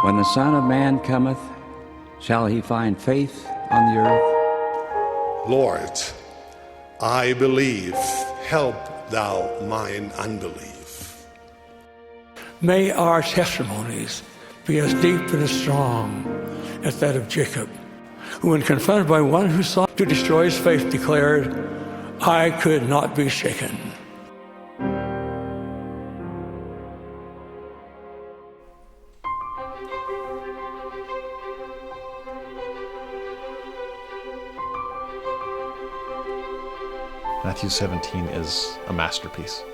When the Son of Man cometh, shall he find faith on the earth? Lord, I believe, help thou mine unbelief. May our testimonies be as deep and as strong as that of Jacob, who, when confronted by one who sought to destroy his faith, declared, I could not be shaken. Matthew 17 is a masterpiece.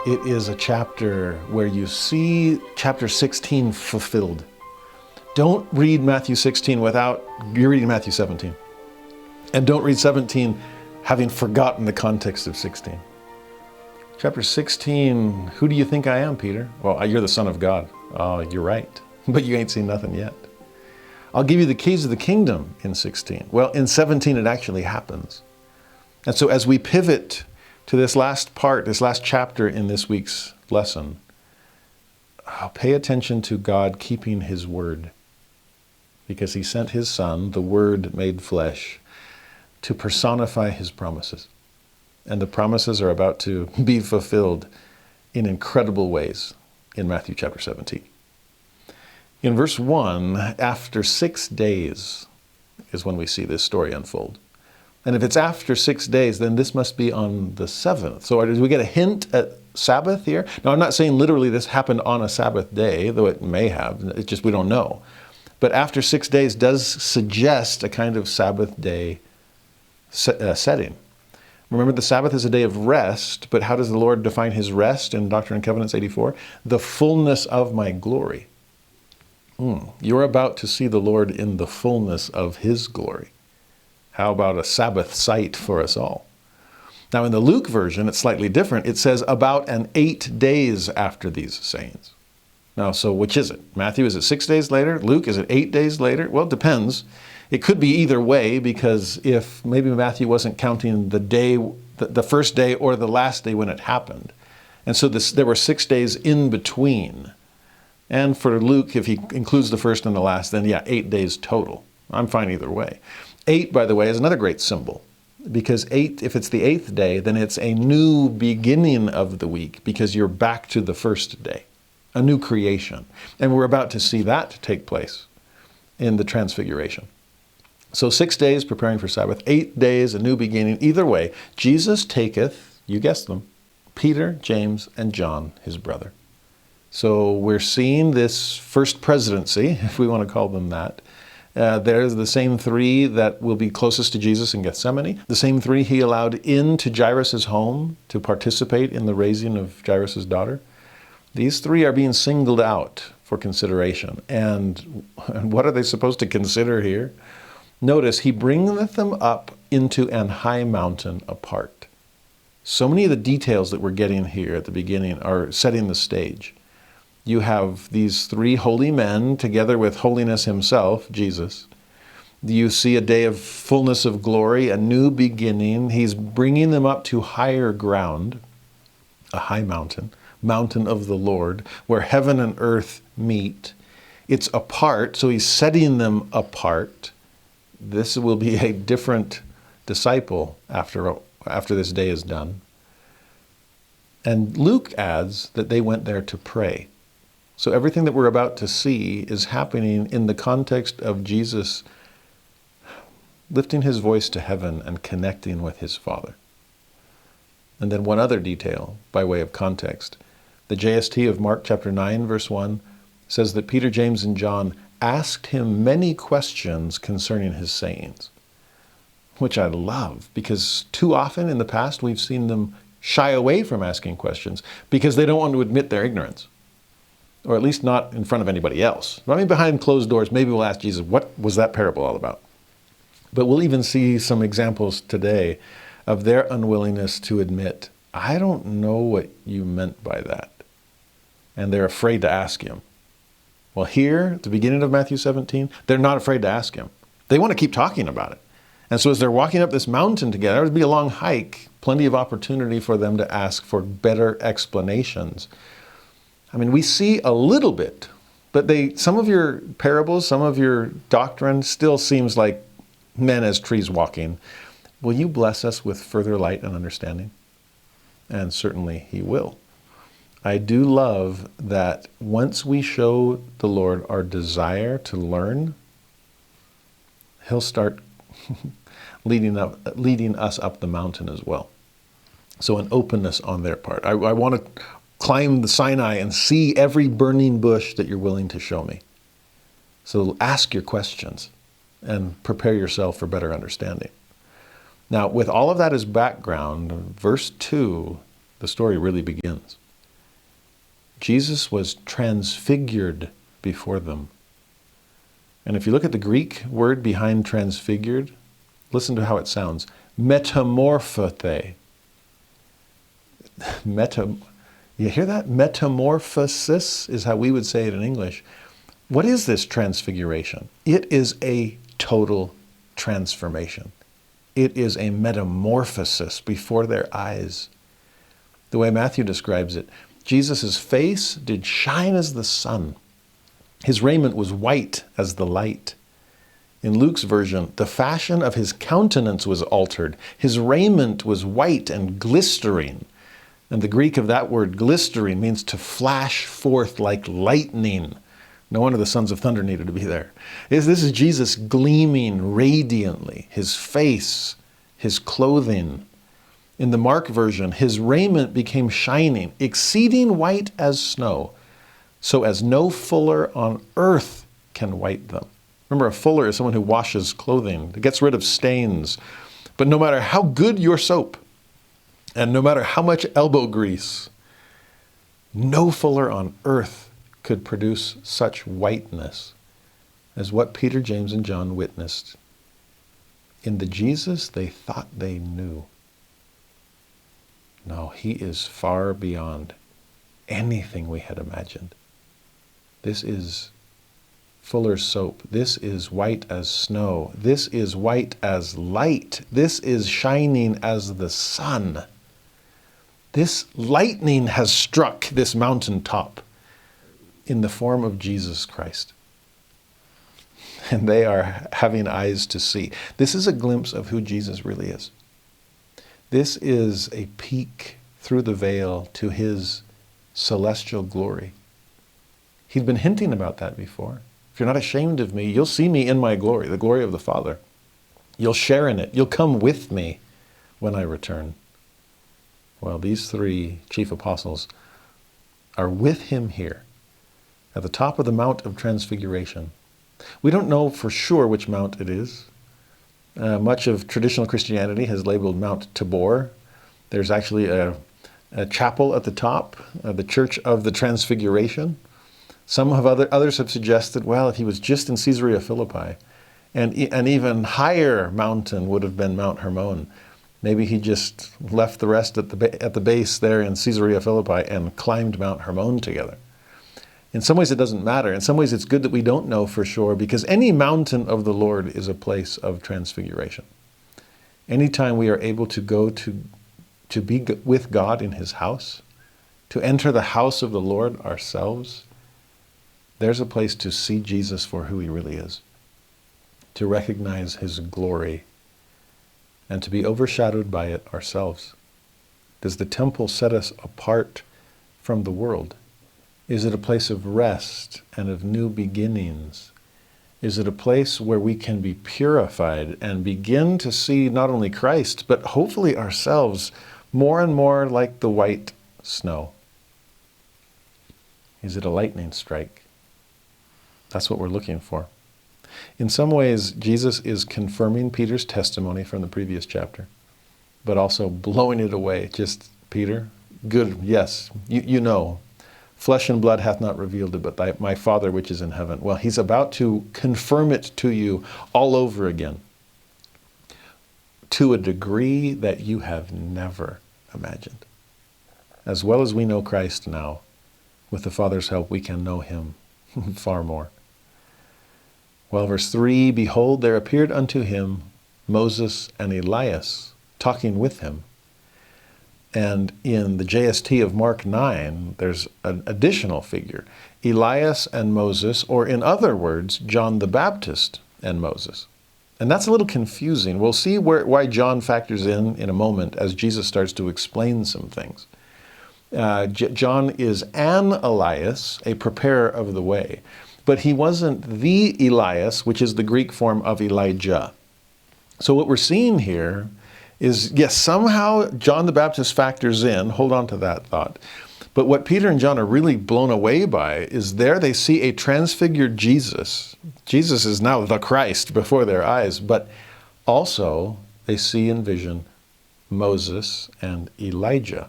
It is a chapter where you see chapter 16 fulfilled. Don't read Matthew 16 without you're reading Matthew 17. And don't read 17 having forgotten the context of 16. Chapter 16, who do you think I am, Peter? Well, you're the Son of God. Oh, you're right. But you ain't seen nothing yet. I'll give you the keys of the kingdom in 16. Well, in 17 it actually happens. And so as we pivot to this last part, this last chapter in this week's lesson, pay attention to God keeping his word, because he sent his Son, the Word made flesh, to personify his promises. And the promises are about to be fulfilled in incredible ways in Matthew chapter 17. In verse 1, after 6 days is when we see this story unfold. And if it's after 6 days, then this must be on the 7th. So do we get a hint at Sabbath here? Now, I'm not saying literally this happened on a Sabbath day, though it may have. It's just we don't know. But after 6 days does suggest a kind of Sabbath day setting. Remember, the Sabbath is a day of rest, but how does the Lord define his rest in Doctrine and Covenants 84? The fullness of my glory. You're about to see the Lord in the fullness of his glory. How about a Sabbath sight for us all? Now in the Luke version, it's slightly different. It says about 8 days after these sayings. Now, so which is it? Matthew, is it 6 days later? Luke, is it 8 days later? Well, it depends. It could be either way, because if maybe Matthew wasn't counting the day, the first day or the last day when it happened. And so there were 6 days in between. And for Luke, if he includes the first and the last, then 8 days total. I'm fine either way. 8, by the way, is another great symbol, because 8, if it's the 8th day, then it's a new beginning of the week, because you're back to the first day, a new creation. And we're about to see that take place in the Transfiguration. So 6 days preparing for Sabbath, 8 days, a new beginning. Either way, Jesus taketh, you guessed them, Peter, James, and John, his brother. So we're seeing this first presidency, if we want to call them that. There's the same 3 that will be closest to Jesus in Gethsemane. The same 3 he allowed into Jairus' home to participate in the raising of Jairus' daughter. These 3 are being singled out for consideration. And what are they supposed to consider here? Notice, he bringeth them up into an high mountain apart. So many of the details that we're getting here at the beginning are setting the stage. You have these 3 holy men together with holiness himself, Jesus. You see a day of fullness of glory, a new beginning. He's bringing them up to higher ground, a high mountain, mountain of the Lord, where heaven and earth meet. It's apart, so he's setting them apart. This will be a different disciple after this day is done. And Luke adds that they went there to pray. So everything that we're about to see is happening in the context of Jesus lifting his voice to heaven and connecting with his Father. And then one other detail by way of context. The JST of Mark chapter 9, verse 1 says that Peter, James, and John asked him many questions concerning his sayings, which I love, because too often in the past we've seen them shy away from asking questions because they don't want to admit their ignorance. Or at least not in front of anybody else. I mean, behind closed doors, maybe we'll ask Jesus, what was that parable all about? But we'll even see some examples today of their unwillingness to admit, I don't know what you meant by that. And they're afraid to ask him. Well, here, at the beginning of Matthew 17, they're not afraid to ask him. They want to keep talking about it. And so as they're walking up this mountain together, it would be a long hike, plenty of opportunity for them to ask for better explanations. I mean, we see a little bit But some of your parables, some of your doctrine still seems like men as trees walking. Will you bless us with further light and understanding? And certainly he will. I do love that once we show the Lord our desire to learn, he'll start leading us up the mountain as well. So an openness on their part. I want to climb the Sinai and see every burning bush that you're willing to show me. So ask your questions and prepare yourself for better understanding. Now, with all of that as background, verse 2, the story really begins. Jesus was transfigured before them. And if you look at the Greek word behind transfigured, listen to how it sounds. Metamorphothe. You hear that? Metamorphosis is how we would say it in English. What is this transfiguration? It is a total transformation. It is a metamorphosis before their eyes. The way Matthew describes it, Jesus' face did shine as the sun. His raiment was white as the light. In Luke's version, the fashion of his countenance was altered. His raiment was white and glistering. And the Greek of that word, glistering, means to flash forth like lightning. No wonder the sons of thunder needed to be there. This is Jesus gleaming radiantly, his face, his clothing. In the Mark version, his raiment became shining, exceeding white as snow, so as no fuller on earth can white them. Remember, a fuller is someone who washes clothing, gets rid of stains. But no matter how good your soap, and no matter how much elbow grease, no fuller on earth could produce such whiteness as what Peter, James, and John witnessed in the Jesus they thought they knew. No, he is far beyond anything we had imagined. This is fuller's soap. This is white as snow. This is white as light. This is shining as the sun. This lightning has struck this mountaintop in the form of Jesus Christ. And they are having eyes to see. This is a glimpse of who Jesus really is. This is a peek through the veil to his celestial glory. He'd been hinting about that before. If you're not ashamed of me, you'll see me in my glory, the glory of the Father. You'll share in it. You'll come with me when I return. Well, these three chief apostles are with him here at the top of the Mount of Transfiguration. We don't know for sure which mount it is. Much of traditional Christianity has labeled Mount Tabor. There's actually a chapel at the top, the Church of the Transfiguration. Others have suggested, well, he was just in Caesarea Philippi. And an even higher mountain would have been Mount Hermon. Maybe he just left the rest at the base there in Caesarea Philippi and climbed Mount Hermon together. In some ways it doesn't matter. In some ways it's good that we don't know for sure, because any mountain of the Lord is a place of transfiguration. Anytime we are able to go to be with God in his house, to enter the house of the Lord ourselves, there's a place to see Jesus for who he really is, to recognize his glory, and to be overshadowed by it ourselves. Does the temple set us apart from the world? Is it a place of rest and of new beginnings? Is it a place where we can be purified and begin to see not only Christ, but hopefully ourselves more and more like the white snow? Is it a lightning strike? That's what we're looking for. In some ways, Jesus is confirming Peter's testimony from the previous chapter, but also blowing it away. Just, Peter, good, yes, you know. Flesh and blood hath not revealed it, but my Father which is in heaven. Well, he's about to confirm it to you all over again, to a degree that you have never imagined. As well as we know Christ now, with the Father's help, we can know him far more. Well, verse 3, behold, there appeared unto him Moses and Elias, talking with him. And in the JST of Mark 9, there's an additional figure, Elias and Moses, or in other words, John the Baptist and Moses. And that's a little confusing. We'll see why John factors in a moment as Jesus starts to explain some things. John is an Elias, a preparer of the way, but he wasn't the Elias, which is the Greek form of Elijah. So what we're seeing here is, yes, somehow John the Baptist factors in, hold on to that thought, but what Peter and John are really blown away by is there they see a transfigured Jesus. Jesus is now the Christ before their eyes, but also they see in vision Moses and Elijah.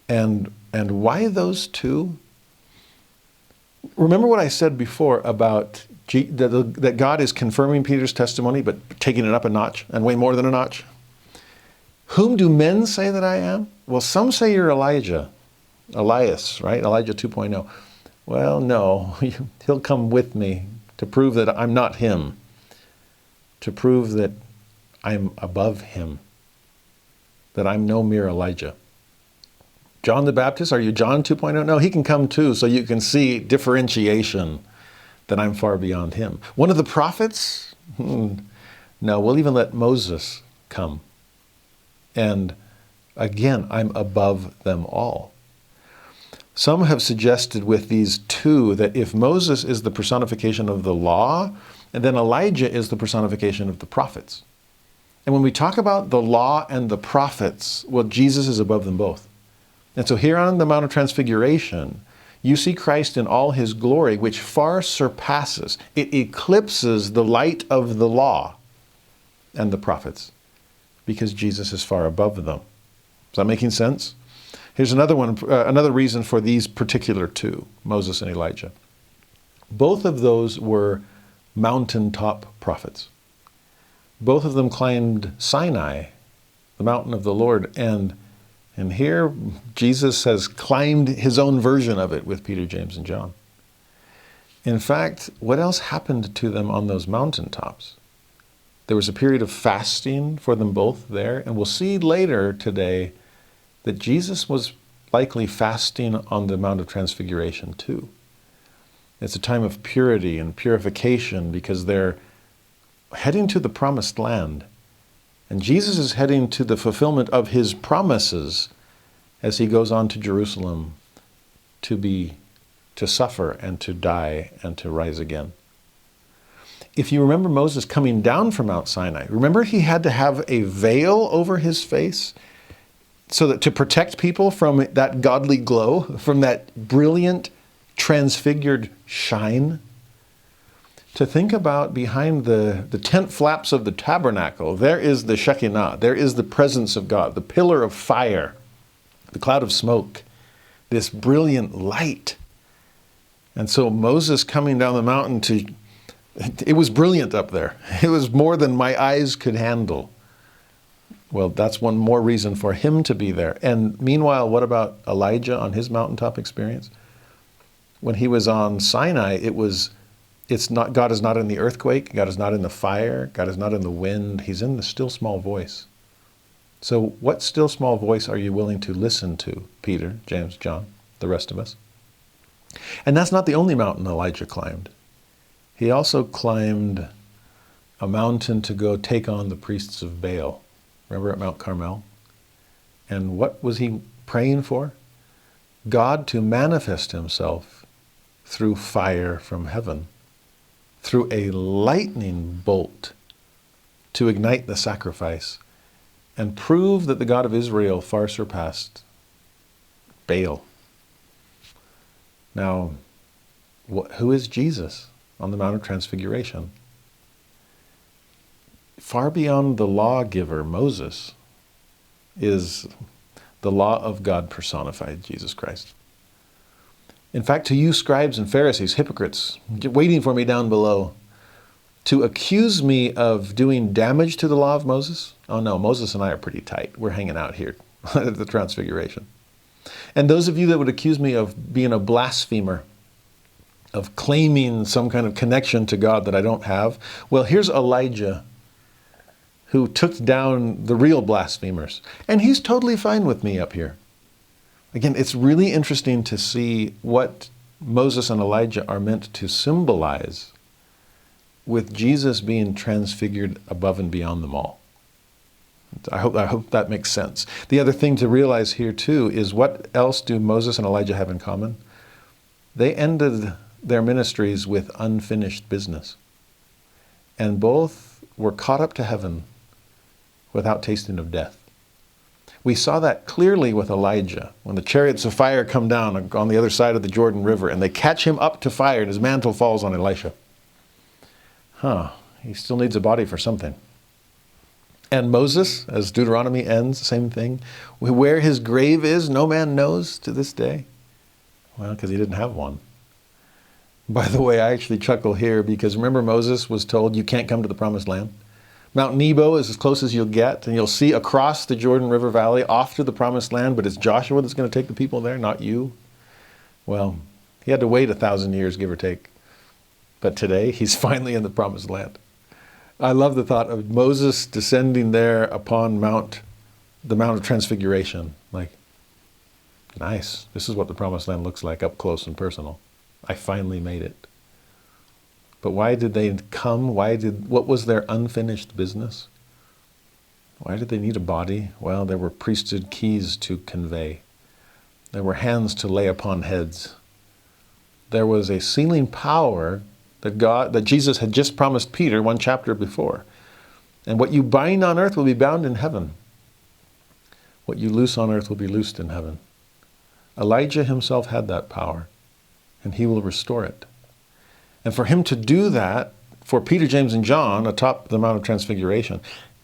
And why those two? Remember what I said before about that God is confirming Peter's testimony, but taking it up a notch, and way more than a notch? Whom do men say that I am? Well, some say you're Elias, right? Elijah 2.0. Well, no, he'll come with me to prove that I'm not him, to prove that I'm above him, that I'm no mere Elijah. John the Baptist, are you John 2.0? No, he can come too, so you can see differentiation, that I'm far beyond him. One of the prophets? No, we'll even let Moses come. And again, I'm above them all. Some have suggested with these two that if Moses is the personification of the law, and then Elijah is the personification of the prophets. And when we talk about the law and the prophets, well, Jesus is above them both. And so here on the Mount of Transfiguration, you see Christ in all his glory, which far surpasses, it eclipses the light of the law and the prophets, because Jesus is far above them. Is that making sense? Here's another one, another reason for these particular two, Moses and Elijah. Both of those were mountaintop prophets. Both of them climbed Sinai, the mountain of the Lord, and here Jesus has climbed his own version of it with Peter, James, and John. In fact, what else happened to them on those mountaintops? There was a period of fasting for them both there, and we'll see later today that Jesus was likely fasting on the Mount of Transfiguration too. It's a time of purity and purification because they're heading to the promised land. And Jesus is heading to the fulfillment of his promises as he goes on to Jerusalem to suffer and to die and to rise again. If you remember Moses coming down from Mount Sinai, remember he had to have a veil over his face so that to protect people from that godly glow, from that brilliant, transfigured shine. To think about behind the tent flaps of the tabernacle, there is the Shekinah, there is the presence of God, the pillar of fire, the cloud of smoke, this brilliant light. And so Moses coming down the mountain it was brilliant up there. It was more than my eyes could handle. Well, that's one more reason for him to be there. And meanwhile, what about Elijah on his mountaintop experience? When he was on Sinai, God is not in the earthquake, God is not in the fire, God is not in the wind, he's in the still small voice. So what still small voice are you willing to listen to, Peter, James, John, the rest of us? And that's not the only mountain Elijah climbed. He also climbed a mountain to go take on the priests of Baal. Remember at Mount Carmel? And what was he praying for? God to manifest himself through fire from heaven, through a lightning bolt to ignite the sacrifice and prove that the God of Israel far surpassed Baal. Now, who is Jesus on the Mount of Transfiguration? Far beyond the lawgiver, Moses, is the law of God personified, Jesus Christ. In fact, to you scribes and Pharisees, hypocrites, waiting for me down below, to accuse me of doing damage to the law of Moses? Oh no, Moses and I are pretty tight. We're hanging out here at the Transfiguration. And those of you that would accuse me of being a blasphemer, of claiming some kind of connection to God that I don't have, well, here's Elijah, who took down the real blasphemers. And he's totally fine with me up here. Again, it's really interesting to see what Moses and Elijah are meant to symbolize with Jesus being transfigured above and beyond them all. I hope that makes sense. The other thing to realize here too is, what else do Moses and Elijah have in common? They ended their ministries with unfinished business. And both were caught up to heaven without tasting of death. We saw that clearly with Elijah, when the chariots of fire come down on the other side of the Jordan River, and they catch him up to fire, and his mantle falls on Elisha. He still needs a body for something. And Moses, as Deuteronomy ends, same thing. Where his grave is, no man knows to this day. Well, because he didn't have one. By the way, I actually chuckle here because remember Moses was told you can't come to the promised land? Mount Nebo is as close as you'll get, and you'll see across the Jordan River Valley off to the promised land, but it's Joshua that's going to take the people there, not you. Well, he had to wait 1,000 years, give or take. But today, he's finally in the promised land. I love the thought of Moses descending there upon the Mount of Transfiguration. Like, nice. This is what the promised land looks like up close and personal. I finally made it. But why did they come? What was their unfinished business? Why did they need a body? Well, there were priesthood keys to convey. There were hands to lay upon heads. There was a sealing power that Jesus had just promised Peter one chapter before. And what you bind on earth will be bound in heaven. What you loose on earth will be loosed in heaven. Elijah himself had that power, and he will restore it. And for him to do that, for Peter, James, and John atop the Mount of Transfiguration,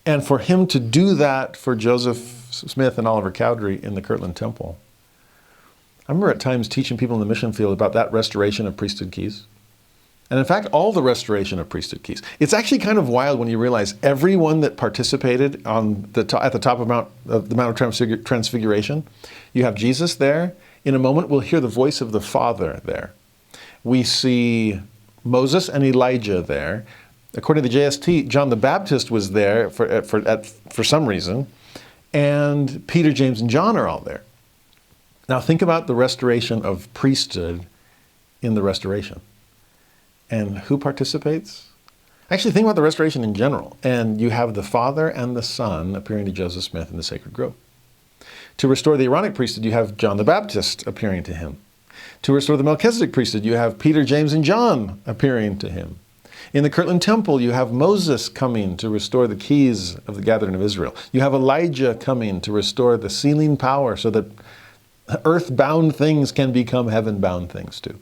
and for him to do that for Joseph Smith and Oliver Cowdery in the Kirtland Temple. I remember at times teaching people in the mission field about that restoration of priesthood keys. And in fact, all the restoration of priesthood keys. It's actually kind of wild when you realize everyone that participated at the top of the Mount of Transfiguration, you have Jesus there. In a moment, we'll hear the voice of the Father there. We see Moses and Elijah there. According to the JST, John the Baptist was there for some reason, and Peter, James, and John are all there. Now think about the restoration of priesthood in the restoration. And who participates? Actually, think about the restoration in general. And you have the Father and the Son appearing to Joseph Smith in the sacred grove. To restore the Aaronic priesthood, you have John the Baptist appearing to him. To restore the Melchizedek priesthood, you have Peter, James, and John appearing to him. In the Kirtland Temple, you have Moses coming to restore the keys of the gathering of Israel. You have Elijah coming to restore the sealing power so that earth-bound things can become heaven-bound things too.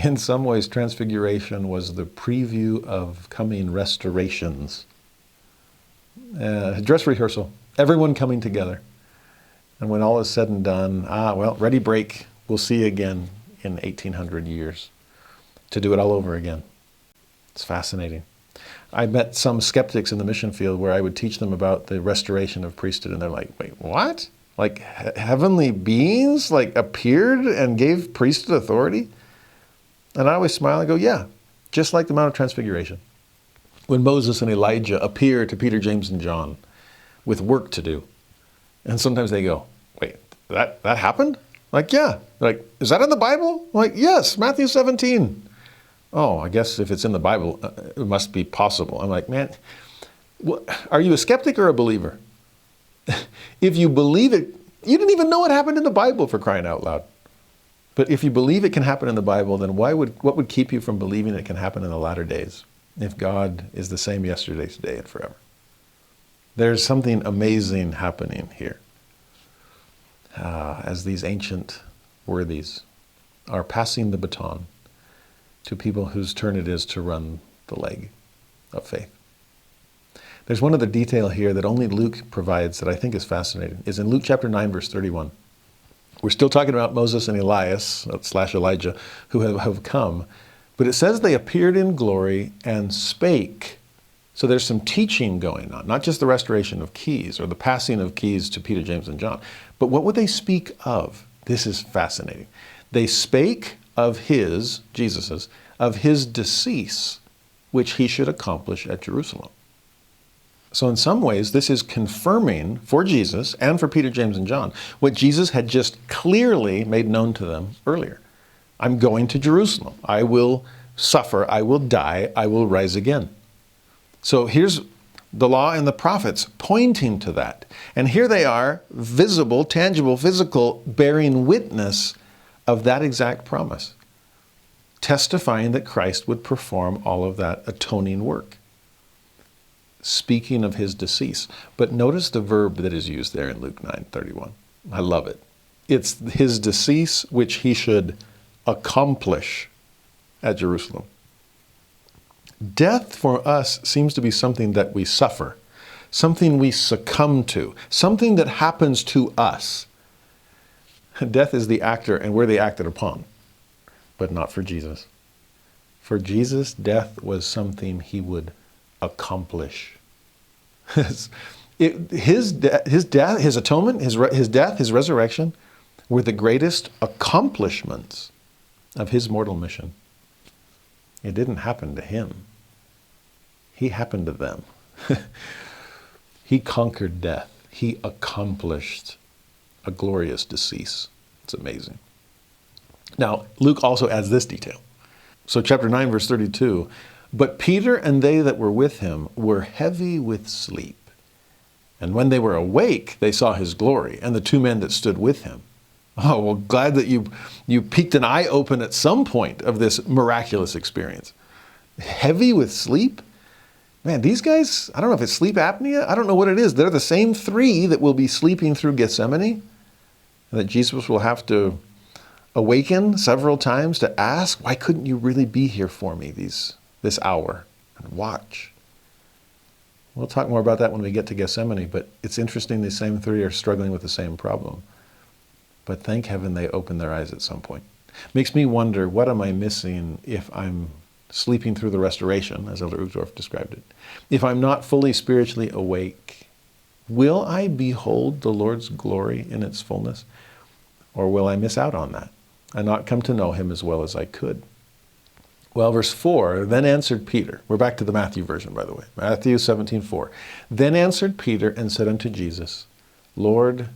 In some ways, Transfiguration was the preview of coming restorations. Dress rehearsal, everyone coming together. And when all is said and done, ready, break, we'll see you again in 1,800 years to do it all over again. It's fascinating. I met some skeptics in the mission field where I would teach them about the restoration of priesthood, and they're like, wait, what? Like heavenly beings appeared and gave priesthood authority? And I always smile and go, yeah, just like the Mount of Transfiguration. When Moses and Elijah appear to Peter, James, and John with work to do. And sometimes they go, wait, that happened? Yeah. Is that in the Bible? Yes, Matthew 17. Oh, I guess if it's in the Bible, it must be possible. I'm like, man, are you a skeptic or a believer? If you believe it, you didn't even know it happened in the Bible, for crying out loud. But if you believe it can happen in the Bible, then what would keep you from believing it can happen in the latter days if God is the same yesterday, today, and forever? There's something amazing happening here as these ancient worthies are passing the baton to people whose turn it is to run the leg of faith. There's one other detail here that only Luke provides that I think is fascinating. Is in Luke chapter 9, verse 31. We're still talking about Moses and Elias, / Elijah, who have come. But it says they appeared in glory and spake. So there's some teaching going on, not just the restoration of keys or the passing of keys to Peter, James, and John. But what would they speak of? This is fascinating. They spake of Jesus's, of his decease, which he should accomplish at Jerusalem. So in some ways, this is confirming for Jesus and for Peter, James, and John what Jesus had just clearly made known to them earlier. I'm going to Jerusalem. I will suffer. I will die. I will rise again. So here's the law and the prophets pointing to that. And here they are, visible, tangible, physical, bearing witness of that exact promise, testifying that Christ would perform all of that atoning work, speaking of his decease. But notice the verb that is used there in Luke 9:31. I love it. It's his decease which he should accomplish at Jerusalem. Death for us seems to be something that we suffer, something we succumb to, something that happens to us. Death is the actor and we're the acted upon, but not for Jesus. For Jesus, death was something he would accomplish. His death, his atonement, his death, his resurrection were the greatest accomplishments of his mortal mission. It didn't happen to him. He happened to them. He conquered death. He accomplished a glorious decease. It's amazing. Now, Luke also adds this detail. So chapter 9, verse 32, but Peter and they that were with him were heavy with sleep. And when they were awake, they saw his glory and the two men that stood with him. Oh, well, glad that you peeked an eye open at some point of this miraculous experience. Heavy with sleep? Man, these guys, I don't know if it's sleep apnea. I don't know what it is. They're the same three that will be sleeping through Gethsemane, and that Jesus will have to awaken several times to ask, why couldn't you really be here for me this hour and watch? We'll talk more about that when we get to Gethsemane, but it's interesting these same three are struggling with the same problem. But thank heaven they open their eyes at some point. Makes me wonder, what am I missing if I'm sleeping through the restoration, as Elder Uchtdorf described it? If I'm not fully spiritually awake, will I behold the Lord's glory in its fullness? Or will I miss out on that and not come to know him as well as I could? Well, verse 4, then answered Peter. We're back to the Matthew version, by the way. Matthew 17:4. Then answered Peter and said unto Jesus, Lord,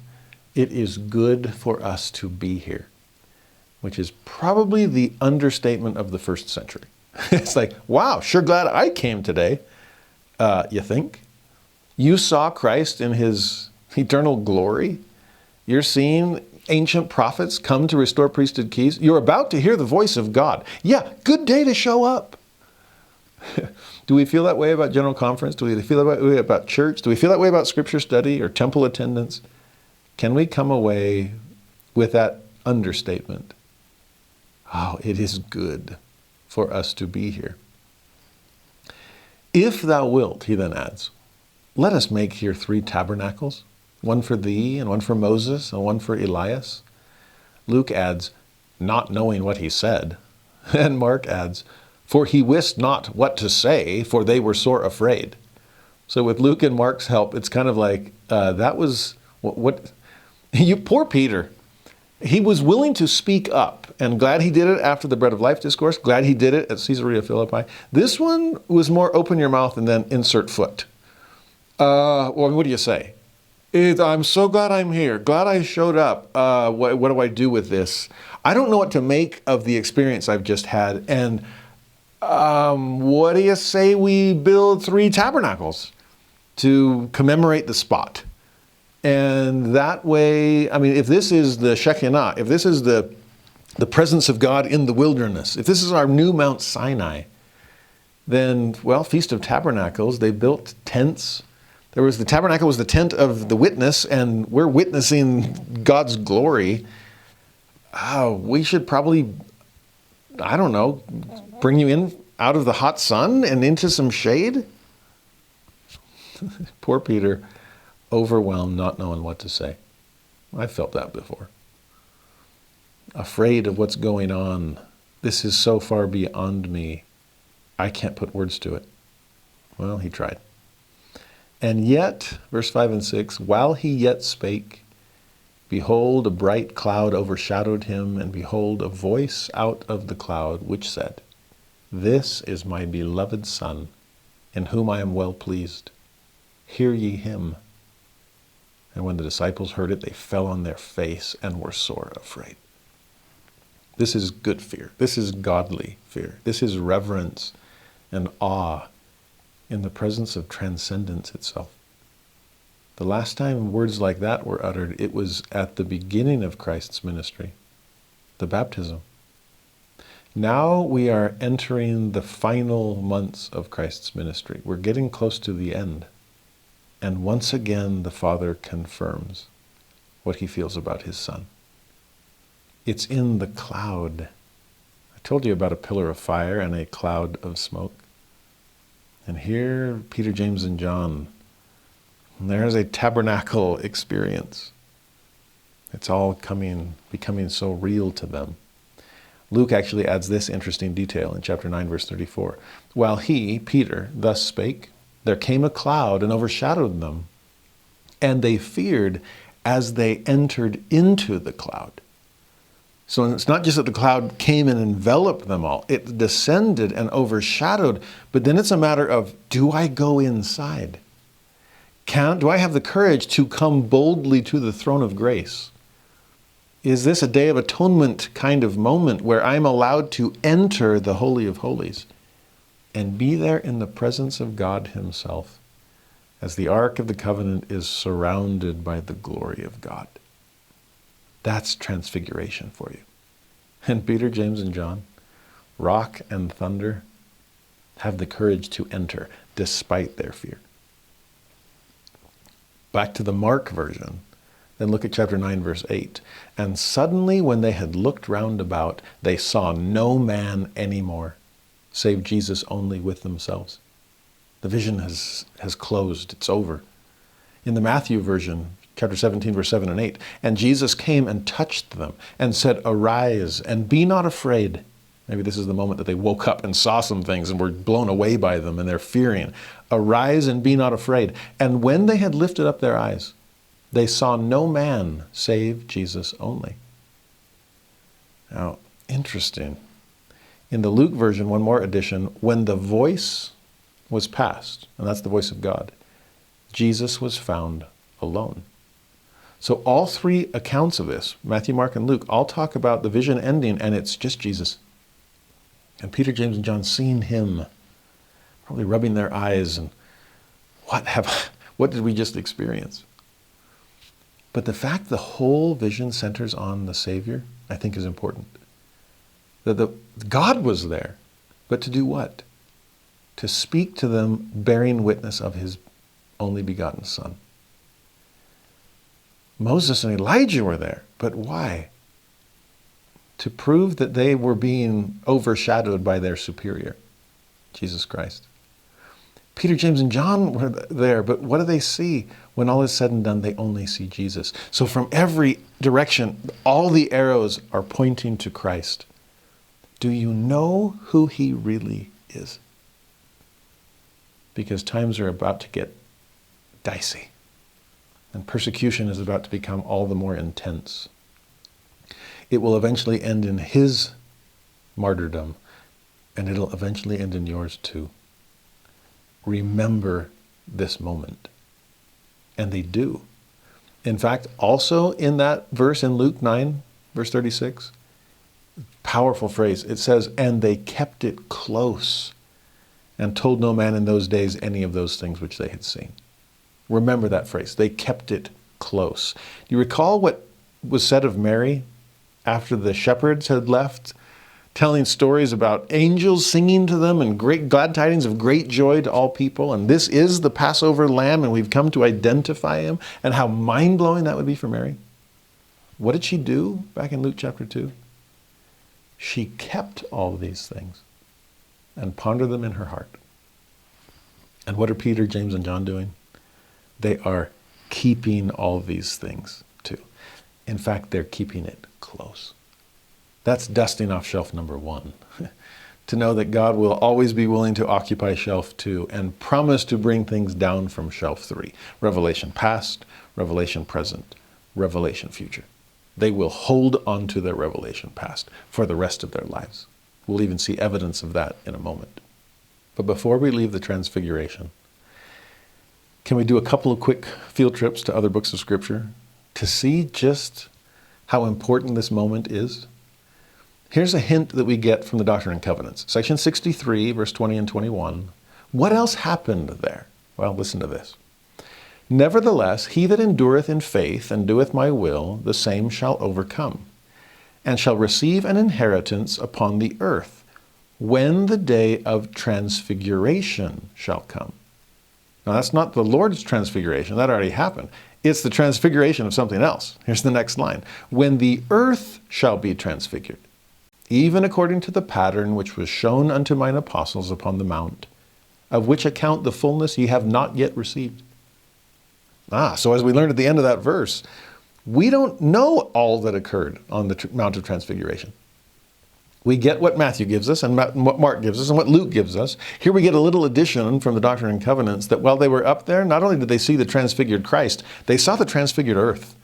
it is good for us to be here, which is probably the understatement of the first century. It's like, wow, sure glad I came today. You think? You saw Christ in his eternal glory. You're seeing ancient prophets come to restore priesthood keys. You're about to hear the voice of God. Yeah, good day to show up. Do we feel that way about General Conference? Do we feel that way about church? Do we feel that way about Scripture study or temple attendance? Can we come away with that understatement? Oh, it is good for us to be here. If thou wilt, he then adds, let us make here 3 tabernacles, one for thee and one for Moses and one for Elias. Luke adds, not knowing what he said. And Mark adds, for he wist not what to say, for they were sore afraid. So with Luke and Mark's help, it's kind of like, that was, what you poor Peter. He was willing to speak up, and glad he did it after the Bread of Life discourse, glad he did it at Caesarea Philippi. This one was more open your mouth and then insert foot. Well, what do you say? I'm so glad I'm here. Glad I showed up. What do I do with this? I don't know what to make of the experience I've just had. And what do you say we build 3 tabernacles to commemorate the spot? And that way, I mean, if this is the Shekinah, if this is the presence of God in the wilderness, if this is our new Mount Sinai, then, well, Feast of Tabernacles, they built tents. The tabernacle was the tent of the witness, and we're witnessing God's glory. We should probably, I don't know, bring you in out of the hot sun and into some shade? Poor Peter, overwhelmed, not knowing what to say. I've felt that before. Afraid of what's going on. This is so far beyond me. I can't put words to it. Well, he tried. And yet, verse 5 and 6, while he yet spake, behold, a bright cloud overshadowed him, and behold, a voice out of the cloud, which said, This is my beloved Son, in whom I am well pleased. Hear ye him. And when the disciples heard it, they fell on their face and were sore afraid. This is good fear. This is godly fear. This is reverence and awe in the presence of transcendence itself. The last time words like that were uttered, it was at the beginning of Christ's ministry, the baptism. Now we are entering the final months of Christ's ministry. We're getting close to the end. And once again, the Father confirms what he feels about his Son. It's in the cloud. I told you about a pillar of fire and a cloud of smoke. And here, Peter, James, and John, there's a tabernacle experience. It's all becoming so real to them. Luke actually adds this interesting detail in chapter 9, verse 34. While he, Peter, thus spake, there came a cloud and overshadowed them, and they feared as they entered into the cloud. So it's not just that the cloud came and enveloped them all. It descended and overshadowed. But then it's a matter of, do I go inside? Do I have the courage to come boldly to the throne of grace? Is this a day of atonement kind of moment where I'm allowed to enter the Holy of Holies and be there in the presence of God himself as the Ark of the Covenant is surrounded by the glory of God? That's transfiguration for you. And Peter, James, and John, rock and thunder, have the courage to enter despite their fear. Back to the Mark version, then look at chapter 9, verse 8. And suddenly when they had looked round about, they saw no man any more, save Jesus only with themselves. The vision has closed. It's over. In the Matthew version, chapter 17, verse 7 and 8, and Jesus came and touched them and said, arise and be not afraid. Maybe this is the moment that they woke up and saw some things and were blown away by them and they're fearing. Arise and be not afraid. And when they had lifted up their eyes, they saw no man save Jesus only. Now, interesting. In the Luke version, one more addition, when the voice was past, and that's the voice of God, Jesus was found alone. So all three accounts of this, Matthew, Mark, and Luke, all talk about the vision ending, and it's just Jesus. And Peter, James, and John seeing him, probably rubbing their eyes, and what did we just experience? But the fact the whole vision centers on the Savior, I think is important. That God was there, but to do what? To speak to them, bearing witness of his only begotten Son. Moses and Elijah were there, but why? To prove that they were being overshadowed by their superior, Jesus Christ. Peter, James, and John were there, but what do they see? When all is said and done, they only see Jesus. So from every direction, all the arrows are pointing to Christ. Do you know who he really is? Because times are about to get dicey. And persecution is about to become all the more intense. It will eventually end in his martyrdom, and it'll eventually end in yours too. Remember this moment. And they do. In fact, also in that verse in Luke 9, verse 36, powerful phrase, it says, and they kept it close and told no man in those days any of those things which they had seen. Remember that phrase. They kept it close. Do you recall what was said of Mary after the shepherds had left, telling stories about angels singing to them and great glad tidings of great joy to all people? And this is the Passover lamb, and we've come to identify him. And how mind-blowing that would be for Mary. What did she do back in Luke chapter 2? She kept all these things and pondered them in her heart. And what are Peter, James, and John doing? They are keeping all these things too. In fact, they're keeping it close. That's dusting off shelf number 1. To know that God will always be willing to occupy shelf 2 and promise to bring things down from shelf 3. Revelation past, revelation present, revelation future. They will hold on to their revelation past for the rest of their lives. We'll even see evidence of that in a moment. But before we leave the Transfiguration, Can we do a couple of quick field trips to other books of Scripture to see just how important this moment is? Here's a hint that we get from the Doctrine and Covenants. Section 63, verse 20 and 21. What else happened there? Well, listen to this. Nevertheless, he that endureth in faith and doeth my will, the same shall overcome, and shall receive an inheritance upon the earth, when the day of transfiguration shall come. Now, that's not the Lord's transfiguration. That already happened. It's the transfiguration of something else. Here's the next line. When the earth shall be transfigured, even according to the pattern which was shown unto mine apostles upon the mount, of which account the fullness ye have not yet received. So as we learned at the end of that verse, we don't know all that occurred on the Mount of Transfiguration. We get what Matthew gives us and what Mark gives us and what Luke gives us. Here we get a little addition from the Doctrine and Covenants that while they were up there, not only did they see the transfigured Christ, they saw the transfigured earth.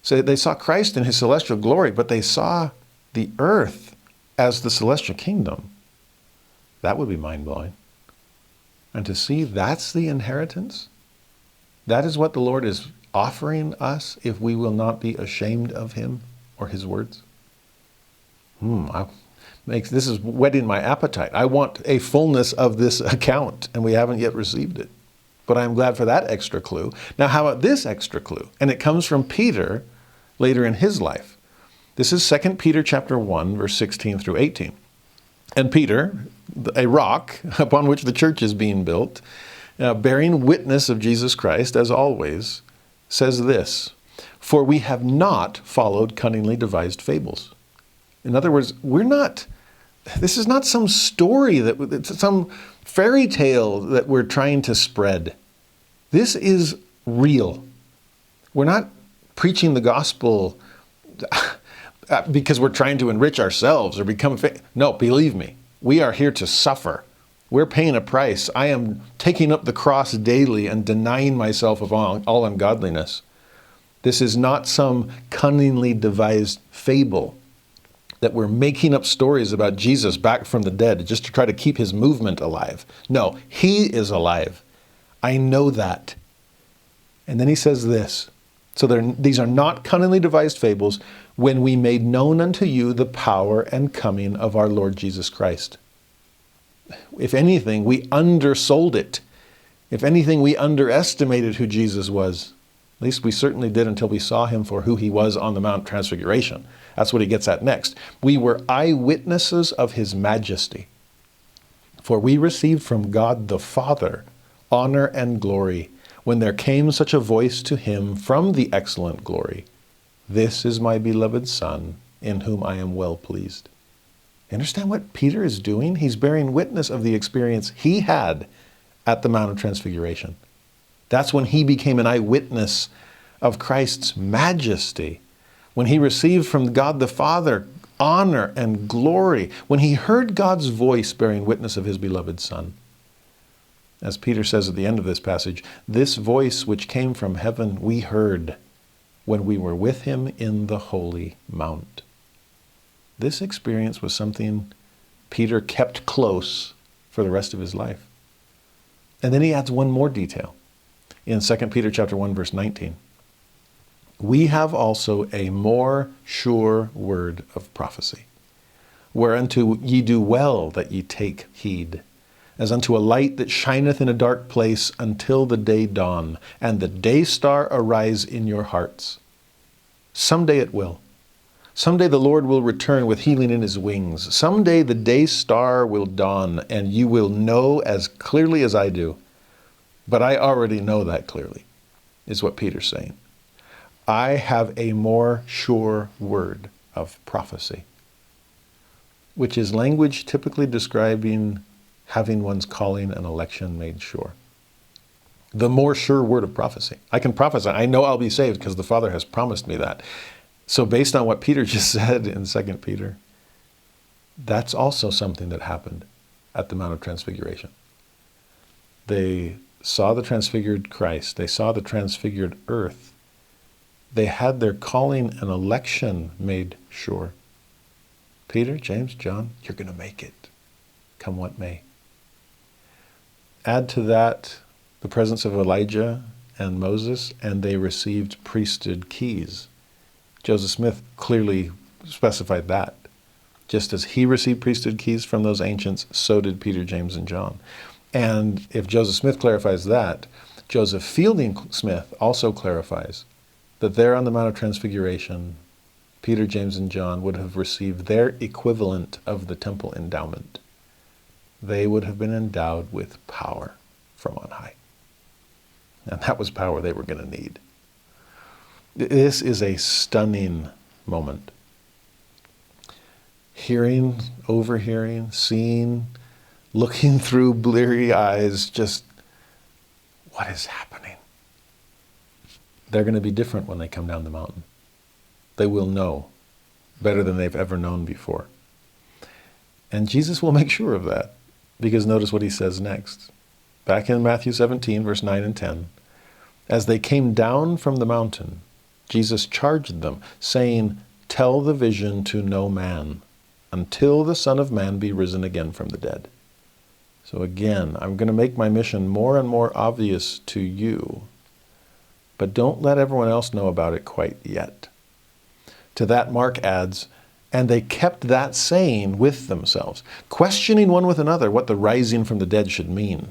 So they saw Christ in his celestial glory, but they saw the earth as the celestial kingdom. That would be mind-blowing. And to see that's the inheritance, that is what the Lord is offering us if we will not be ashamed of him or his words. This is whetting my appetite. I want a fullness of this account, and we haven't yet received it. But I'm glad for that extra clue. Now, how about this extra clue? And it comes from Peter later in his life. This is 2 Peter chapter 1, verse 16 through 18. And Peter, a rock upon which the church is being built, bearing witness of Jesus Christ, as always, says this, "For we have not followed cunningly devised fables." In other words, this is not some story, it's some fairy tale that we're trying to spread. This is real. We're not preaching the gospel because we're trying to enrich ourselves or become famous. No, believe me, we are here to suffer. We're paying a price. I am taking up the cross daily and denying myself of all ungodliness. This is not some cunningly devised fable that we're making up stories about Jesus back from the dead just to try to keep his movement alive. No, he is alive. I know that. And then he says this, so these are not cunningly devised fables, when we made known unto you the power and coming of our Lord Jesus Christ. If anything, we undersold it. If anything, we underestimated who Jesus was. At least we certainly did until we saw him for who he was on the Mount Transfiguration. That's what he gets at next. We were eyewitnesses of his majesty. For we received from God the Father honor and glory, when there came such a voice to him from the excellent glory, "This is my beloved Son, in whom I am well pleased." You understand what Peter is doing? He's bearing witness of the experience he had at the Mount of Transfiguration. That's when he became an eyewitness of Christ's majesty, when he received from God the Father honor and glory, when he heard God's voice bearing witness of his beloved Son. As Peter says at the end of this passage, "This voice which came from heaven we heard when we were with him in the holy mount." This experience was something Peter kept close for the rest of his life. And then he adds one more detail in 2 Peter chapter 1, verse 19. "We have also a more sure word of prophecy, whereunto ye do well that ye take heed, as unto a light that shineth in a dark place until the day dawn, and the day star arise in your hearts." Someday it will. Someday the Lord will return with healing in his wings. Someday the day star will dawn, and you will know as clearly as I do. But I already know that clearly, is what Peter's saying. I have a more sure word of prophecy, which is language typically describing having one's calling and election made sure. The more sure word of prophecy. I can prophesy. I know I'll be saved because the Father has promised me that. So based on what Peter just said in 2 Peter, that's also something that happened at the Mount of Transfiguration. They saw the transfigured Christ. They saw the transfigured earth. They had their calling and election made sure. Peter, James, John, you're going to make it, come what may. Add to that the presence of Elijah and Moses, and they received priesthood keys. Joseph Smith clearly specified that. Just as he received priesthood keys from those ancients, so did Peter, James, and John. And if Joseph Smith clarifies that, Joseph Fielding Smith also clarifies that there on the Mount of Transfiguration, Peter, James, and John would have received their equivalent of the temple endowment. They would have been endowed with power from on high. And that was power they were going to need. This is a stunning moment. Hearing, overhearing, seeing, looking through bleary eyes, just what is happening? They're going to be different when they come down the mountain. They will know better than they've ever known before. And Jesus will make sure of that, because notice what he says next. Back in Matthew 17, verse 9 and 10, as they came down from the mountain, Jesus charged them, saying, "Tell the vision to no man, until the Son of Man be risen again from the dead." So again, I'm going to make my mission more and more obvious to you, but don't let everyone else know about it quite yet. To that, Mark adds, and they kept that saying with themselves, questioning one with another what the rising from the dead should mean.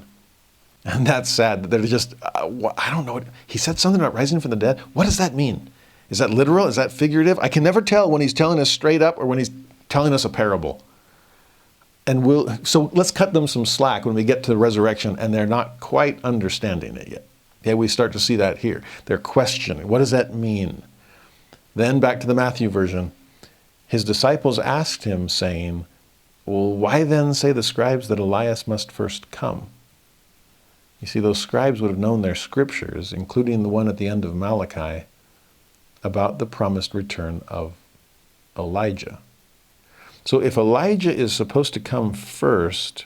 And that's sad. They're just, I don't know. He said something about rising from the dead. What does that mean? Is that literal? Is that figurative? I can never tell when he's telling us straight up or when he's telling us a parable. And so let's cut them some slack when we get to the resurrection and they're not quite understanding it yet. Okay, we start to see that here. They're questioning. What does that mean? Then back to the Matthew version. His disciples asked him, saying, well, why then say the scribes that Elias must first come? You see, those scribes would have known their scriptures, including the one at the end of Malachi, about the promised return of Elijah. So if Elijah is supposed to come first,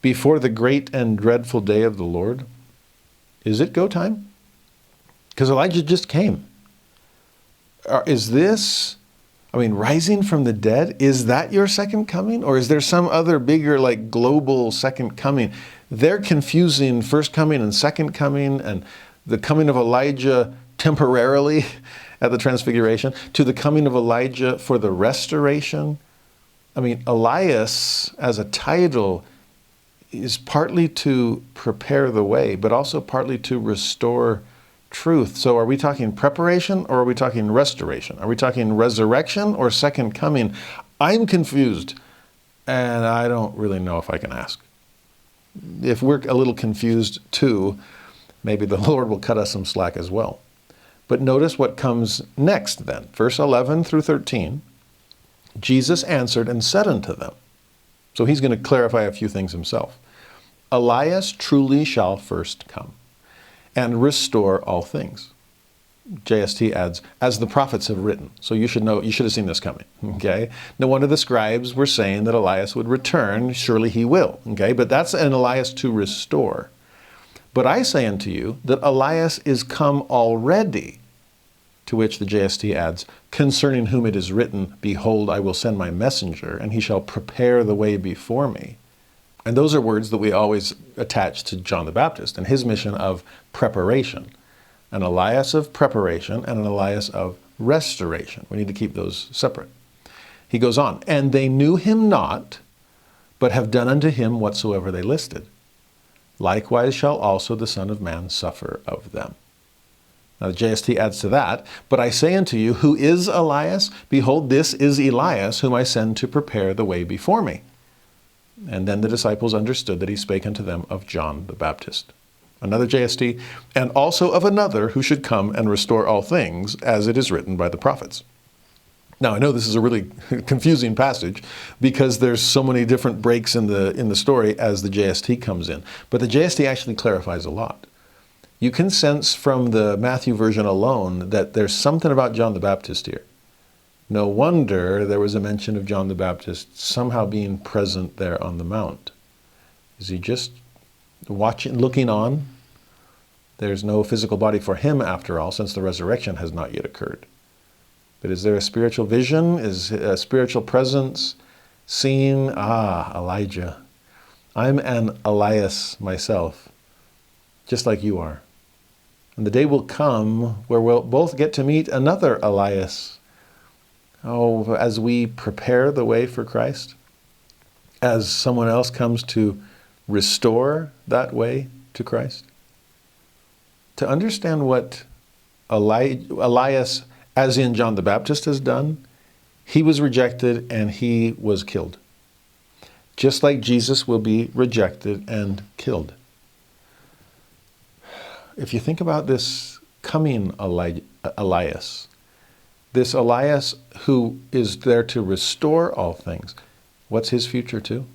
before the great and dreadful day of the Lord, is it go time? Because Elijah just came. Is this, rising from the dead, is that your second coming? Or is there some other bigger, global second coming? They're confusing first coming and second coming and the coming of Elijah temporarily at the Transfiguration to the coming of Elijah for the restoration. Elias as a title is partly to prepare the way, but also partly to restore truth. So are we talking preparation or are we talking restoration? Are we talking resurrection or second coming? I'm confused, and I don't really know if I can ask. If we're a little confused too, maybe the Lord will cut us some slack as well. But notice what comes next then. Verse 11 through 13. Jesus answered and said unto them. So he's going to clarify a few things himself. Elias truly shall first come and restore all things. JST adds, as the prophets have written. So you should know, you should have seen this coming. Okay? No wonder the scribes were saying that Elias would return. Surely he will. Okay? But that's an Elias to restore. But I say unto you that Elias is come already. To which the JST adds, concerning whom it is written, behold, I will send my messenger, and he shall prepare the way before me. And those are words that we always attach to John the Baptist and his mission of preparation. An Elias of preparation and an Elias of restoration. We need to keep those separate. He goes on, and they knew him not, but have done unto him whatsoever they listed. Likewise shall also the Son of Man suffer of them. Now the JST adds to that, but I say unto you, who is Elias? Behold, this is Elias, whom I send to prepare the way before me. And then the disciples understood that he spake unto them of John the Baptist. Another JST, and also of another who should come and restore all things, as it is written by the prophets. Now I know this is a really confusing passage because there's so many different breaks in the story as the JST comes in. But the JST actually clarifies a lot. You can sense from the Matthew version alone that there's something about John the Baptist here. No wonder there was a mention of John the Baptist somehow being present there on the mount. Is he just watching, looking on? There's no physical body for him after all, since the resurrection has not yet occurred. But is there a spiritual vision? Is a spiritual presence seen? Elijah. I'm an Elias myself. just like you are. And the day will come where we'll both get to meet another Elias. Oh, as we prepare the way for Christ, as someone else comes to restore that way to Christ. To understand what Elias, as in John the Baptist, has done, he was rejected and he was killed. Just like Jesus will be rejected and killed. If you think about this coming Elias, this Elias who is there to restore all things, what's his future too?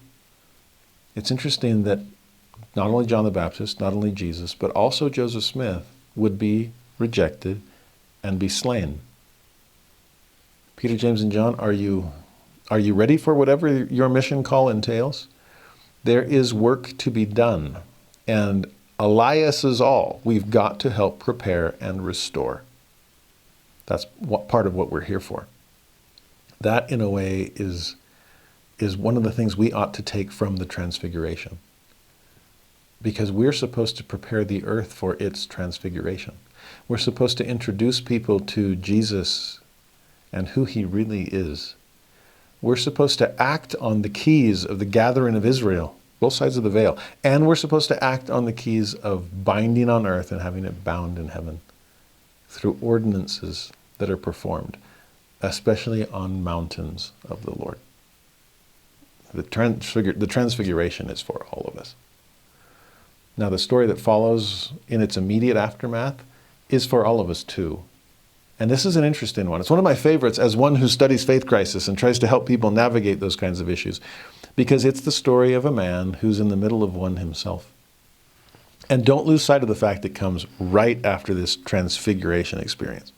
It's interesting that not only John the Baptist, not only Jesus, but also Joseph Smith would be rejected and be slain. Peter, James, and John, are you ready for whatever your mission call entails? There is work to be done. And Elias is all. We've got to help prepare and restore. That's part of what we're here for. That, in a way, is one of the things we ought to take from the Transfiguration. Because we're supposed to prepare the earth for its transfiguration. We're supposed to introduce people to Jesus and who he really is. We're supposed to act on the keys of the gathering of Israel, both sides of the veil. And we're supposed to act on the keys of binding on earth and having it bound in heaven through ordinances that are performed, especially on mountains of the Lord. The Transfiguration is for all of us. Now, the story that follows in its immediate aftermath is for all of us too. And this is an interesting one. It's one of my favorites as one who studies faith crisis and tries to help people navigate those kinds of issues, because it's the story of a man who's in the middle of one himself. And don't lose sight of the fact it comes right after this Transfiguration experience.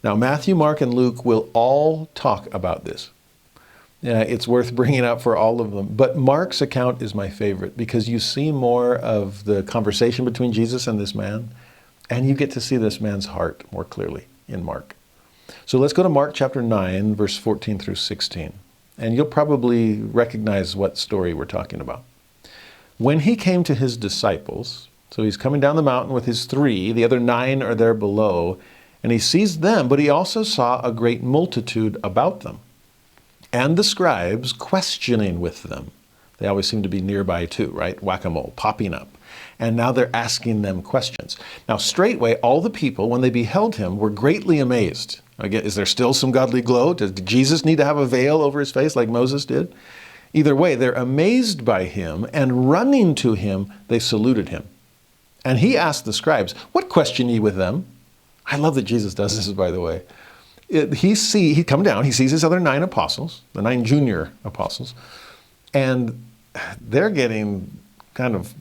Now, Matthew, Mark, and Luke will all talk about this. It's worth bringing up for all of them. But Mark's account is my favorite because you see more of the conversation between Jesus and this man, and you get to see this man's heart more clearly in Mark. So let's go to Mark chapter 9, verse 14 through 16. And you'll probably recognize what story we're talking about. When he came to his disciples, so he's coming down the mountain with his 3, the other 9 are there below, and he sees them, but he also saw a great multitude about them, and the scribes questioning with them. They always seem to be nearby too, right? Whack-a-mole, popping up. And now they're asking them questions. Now straightway, all the people, when they beheld him, were greatly amazed. Again, is there still some godly glow? Did Jesus need to have a veil over his face like Moses did? Either way, they're amazed by him, and running to him, they saluted him. And he asked the scribes, "What question ye with them?" I love that Jesus does this, by the way. He come down, he sees his other 9 apostles, the 9 junior apostles, and they're getting kind of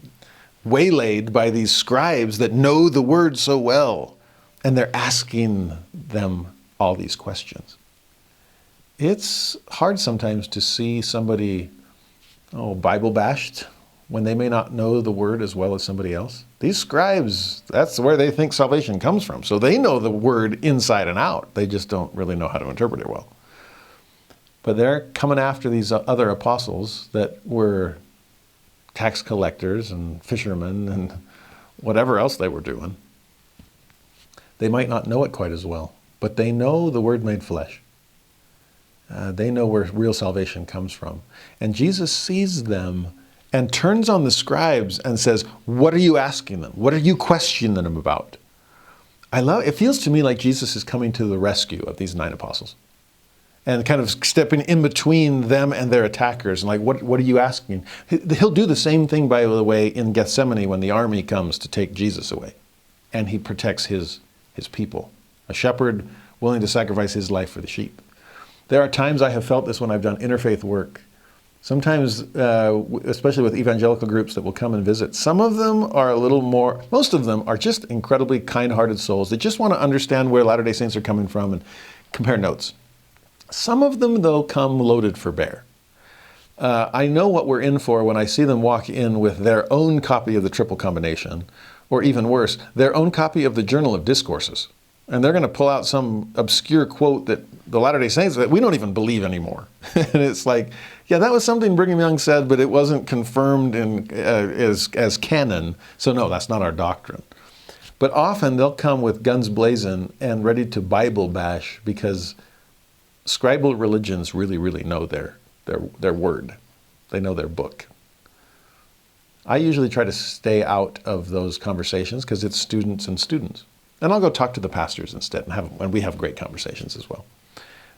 waylaid by these scribes that know the word so well, and they're asking them all these questions. It's hard sometimes to see somebody, Bible bashed when they may not know the word as well as somebody else. These scribes, that's where they think salvation comes from. So they know the word inside and out. They just don't really know how to interpret it well. But they're coming after these other apostles that were tax collectors and fishermen and whatever else they were doing. They might not know it quite as well, but they know the word made flesh. They know where real salvation comes from. And Jesus sees them and turns on the scribes and says, "What are you asking them? What are you questioning them about?" It feels to me like Jesus is coming to the rescue of these 9 apostles and kind of stepping in between them and their attackers. And like, what are you asking? He'll do the same thing, by the way, in Gethsemane when the army comes to take Jesus away. And he protects his people. A shepherd willing to sacrifice his life for the sheep. There are times I have felt this when I've done interfaith work. Sometimes, especially with evangelical groups that will come and visit, some of them are a little more, most of them are just incredibly kind-hearted souls that just want to understand where Latter-day Saints are coming from and compare notes. Some of them, though, come loaded for bear. I know what we're in for when I see them walk in with their own copy of the Triple Combination, or even worse, their own copy of the Journal of Discourses. And they're going to pull out some obscure quote that the Latter-day Saints that we don't even believe anymore. And it's like, Yeah, that was something Brigham Young said, but it wasn't confirmed as canon. So no, that's not our doctrine. But often they'll come with guns blazing and ready to Bible bash because scribal religions really, really know their word. They know their book. I usually try to stay out of those conversations because it's students and students. And I'll go talk to the pastors instead, and we have great conversations as well.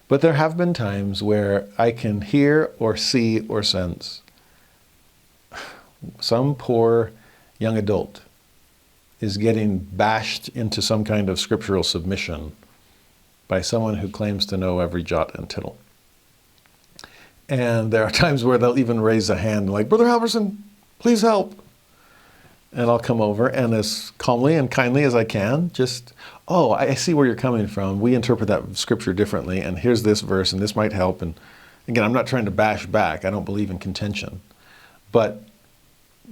But there have been times where I can hear or see or sense some poor young adult is getting bashed into some kind of scriptural submission by someone who claims to know every jot and tittle. And there are times where they'll even raise a hand like, Brother Halverson, please help. And I'll come over and as calmly and kindly as I can, just, oh, I see where you're coming from. We interpret that scripture differently, and here's this verse, and this might help. And again, I'm not trying to bash back. I don't believe in contention. But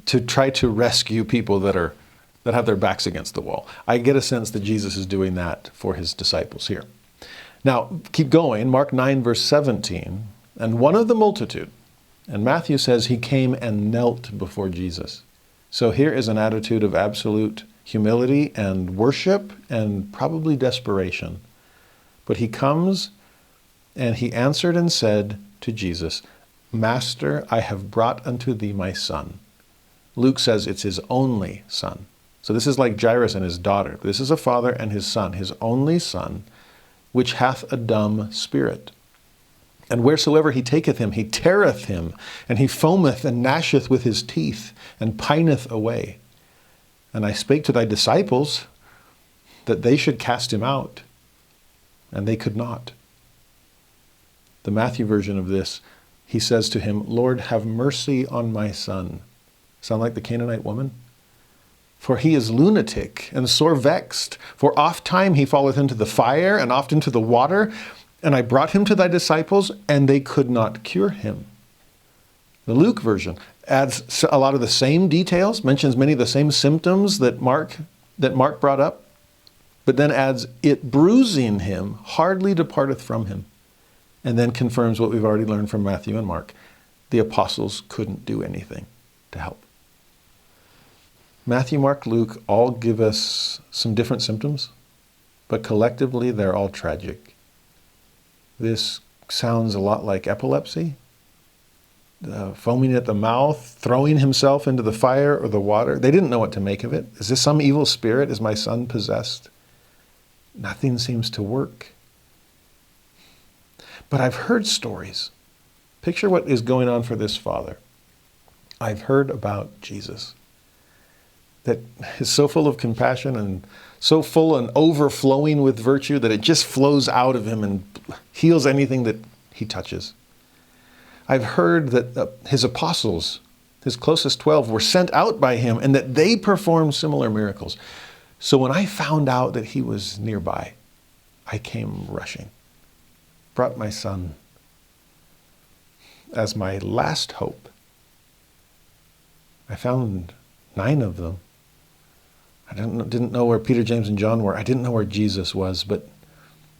to try to rescue people that have their backs against the wall. I get a sense that Jesus is doing that for his disciples here. Now, keep going. Mark 9, verse 17. And one of the multitude, and Matthew says he came and knelt before Jesus. So here is an attitude of absolute humility and worship and probably desperation. But he comes and he answered and said to Jesus, Master, I have brought unto thee my son. Luke says it's his only son. So this is like Jairus and his daughter. This is a father and his son, his only son, which hath a dumb spirit. And wheresoever he taketh him, he teareth him, and he foameth and gnasheth with his teeth, and pineth away. And I spake to thy disciples that they should cast him out, and they could not. The Matthew version of this, he says to him, Lord, have mercy on my son. Sound like the Canaanite woman? For he is lunatic and sore vexed. For oft time he falleth into the fire, and oft into the water. And I brought him to thy disciples, and they could not cure him. The Luke version adds a lot of the same details, mentions many of the same symptoms that Mark brought up, but then adds, it bruising him hardly departeth from him, and then confirms what we've already learned from Matthew and Mark. The apostles couldn't do anything to help. Matthew, Mark, Luke all give us some different symptoms, but collectively they're all tragic. This sounds a lot like epilepsy, foaming at the mouth, throwing himself into the fire or the water. They didn't know what to make of it. Is this some evil spirit? Is my son possessed? Nothing seems to work. But I've heard stories. Picture what is going on for this father. I've heard about Jesus that is so full of compassion and so full and overflowing with virtue that it just flows out of him and heals anything that he touches. I've heard that his apostles, his closest 12, were sent out by him and that they performed similar miracles. So when I found out that he was nearby, I came rushing, brought my son as my last hope. I found 9 of them. I didn't know where Peter, James, and John were. I didn't know where Jesus was, but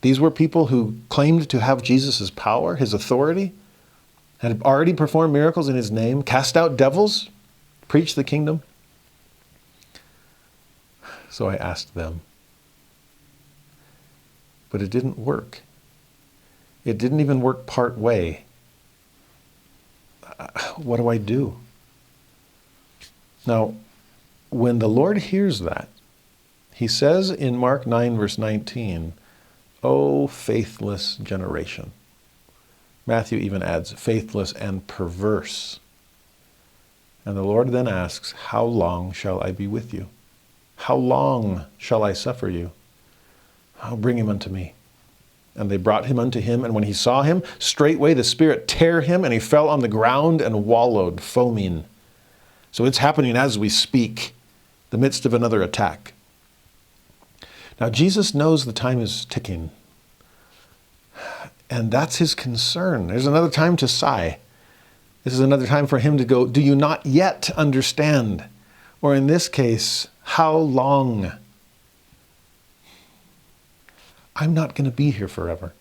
these were people who claimed to have Jesus' power, his authority, had already performed miracles in his name, cast out devils, preached the kingdom. So I asked them. But it didn't work. It didn't even work part way. What do I do? Now, when the Lord hears that, he says in Mark 9, verse 19, O faithless generation. Matthew even adds, faithless and perverse. And the Lord then asks, how long shall I be with you? How long shall I suffer you? I'll bring him unto me. And they brought him unto him, and when he saw him, straightway the Spirit tare him, and he fell on the ground and wallowed, foaming. So it's happening as we speak, the midst of another attack. Now Jesus knows the time is ticking. And that's his concern. There's another time to sigh. This is another time for him to go, do you not yet understand? Or in this case, how long? I'm not going to be here forever.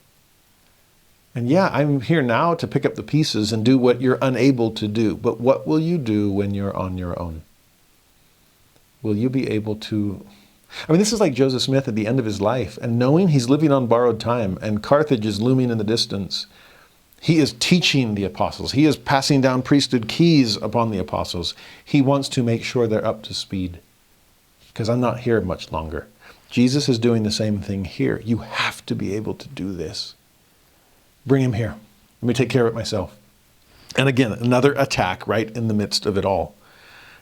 And yeah, I'm here now to pick up the pieces and do what you're unable to do. But what will you do when you're on your own? Will you be able to... I mean, this is like Joseph Smith at the end of his life, and knowing he's living on borrowed time and Carthage is looming in the distance. He is teaching the apostles. He is passing down priesthood keys upon the apostles. He wants to make sure they're up to speed, because I'm not here much longer. Jesus is doing the same thing here. You have to be able to do this. Bring him here. Let me take care of it myself. And again, another attack right in the midst of it all.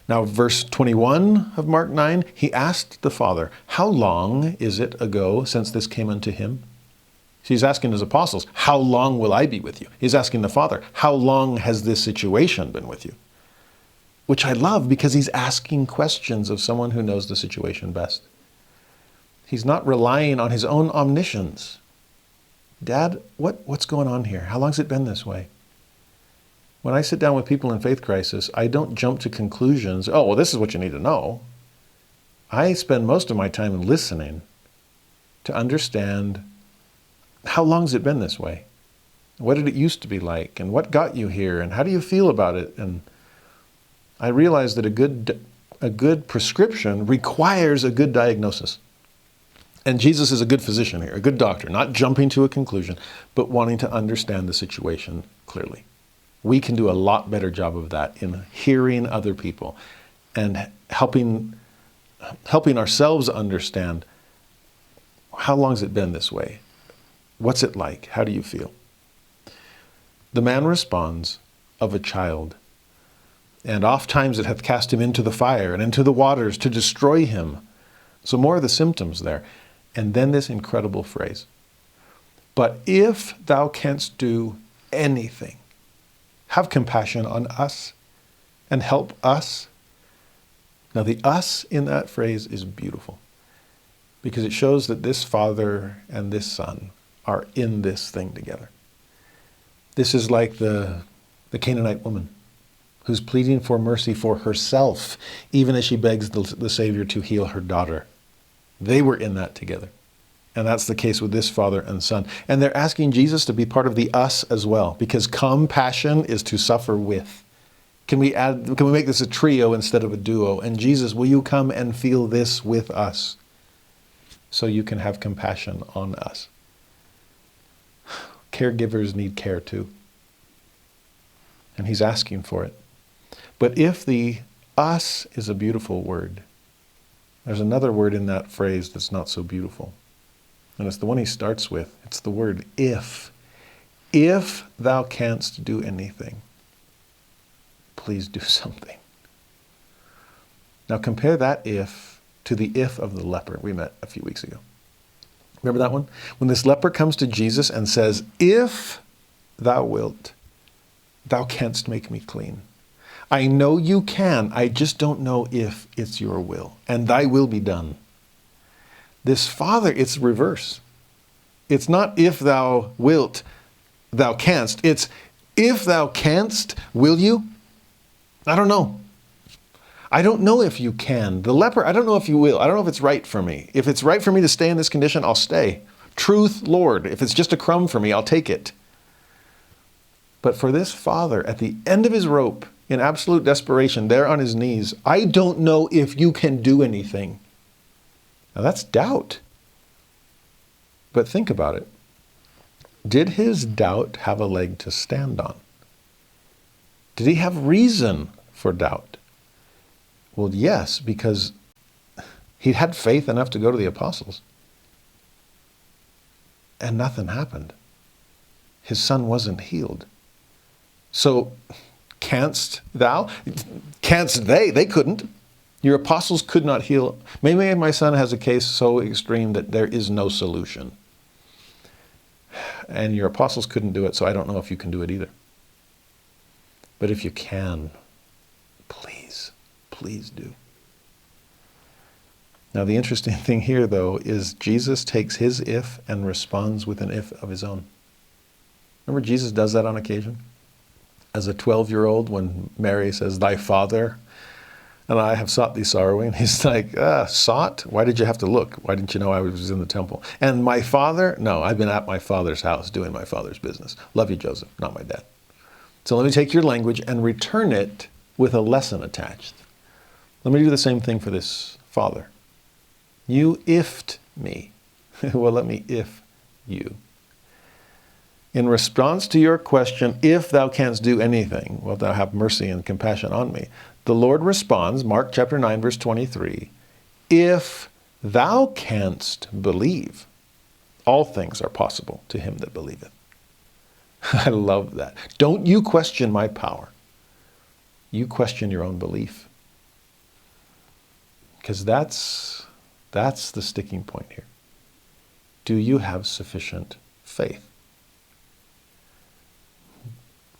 Now, verse 21 of Mark 9, he asked the Father, how long is it ago since this came unto him? So he's asking his apostles, how long will I be with you? He's asking the Father, how long has this situation been with you? Which I love, because he's asking questions of someone who knows the situation best. He's not relying on his own omniscience. Dad, what's going on here? How long's it been this way? When I sit down with people in faith crisis, I don't jump to conclusions. Oh, well, this is what you need to know. I spend most of my time listening to understand, how long's it been this way? What did it used to be like? And what got you here? And how do you feel about it? And I realize that a good prescription requires a good diagnosis. And Jesus is a good physician here, a good doctor, not jumping to a conclusion, but wanting to understand the situation clearly. We can do a lot better job of that in hearing other people and helping ourselves understand, how long has it been this way? What's it like? How do you feel? The man responds, of a child. And oft times it hath cast him into the fire and into the waters to destroy him. So more of the symptoms there. And then this incredible phrase, but if thou canst do anything, have compassion on us and help us. Now the us in that phrase is beautiful, because it shows that this father and this son are in this thing together. This is like the Canaanite woman who's pleading for mercy for herself, even as she begs the Savior to heal her daughter. They were in that together. And that's the case with this father and son. And they're asking Jesus to be part of the us as well, because compassion is to suffer with. Can we make this a trio instead of a duo? And Jesus, will you come and feel this with us so you can have compassion on us? Caregivers need care too. And he's asking for it. But if the us is a beautiful word, there's another word in that phrase that's not so beautiful. And it's the one he starts with. It's the word if. If thou canst do anything, please do something. Now compare that if to the if of the leper we met a few weeks ago. Remember that one? When this leper comes to Jesus and says, if thou wilt, thou canst make me clean. I know you can, I just don't know if it's your will, and thy will be done. This father, it's reverse. It's not if thou wilt, thou canst. It's if thou canst, will you? I don't know. I don't know if you can. The leper, I don't know if you will. I don't know if it's right for me. If it's right for me to stay in this condition, I'll stay. Truth, Lord. If it's just a crumb for me, I'll take it. But for this father, at the end of his rope, in absolute desperation, there on his knees, I don't know if you can do anything. Now that's doubt. But think about it. Did his doubt have a leg to stand on? Did he have reason for doubt? Well, yes, because he'd had faith enough to go to the apostles. And nothing happened. His son wasn't healed. So, canst thou? Canst they? They couldn't. Your apostles could not heal. Maybe my son has a case so extreme that there is no solution. And your apostles couldn't do it, so I don't know if you can do it either. But if you can, please, please do. Now the interesting thing here, though, is Jesus takes his if and responds with an if of his own. Remember Jesus does that on occasion? As a 12-year-old, when Mary says, thy father, And I have sought thee sorrowing. He's like, sought? Why did you have to look? Why didn't you know I was in the temple? And my father? No, I've been at my father's house doing my father's business. Love you, Joseph, not my dad. So let me take your language and return it with a lesson attached. Let me do the same thing for this father. You ifed me. Well, let me if you. In response to your question, if thou canst do anything, wilt thou have mercy and compassion on me? The Lord responds, Mark chapter 9, verse 23, if thou canst believe, all things are possible to him that believeth. I love that. Don't you question my power. You question your own belief. Because that's the sticking point here. Do you have sufficient faith?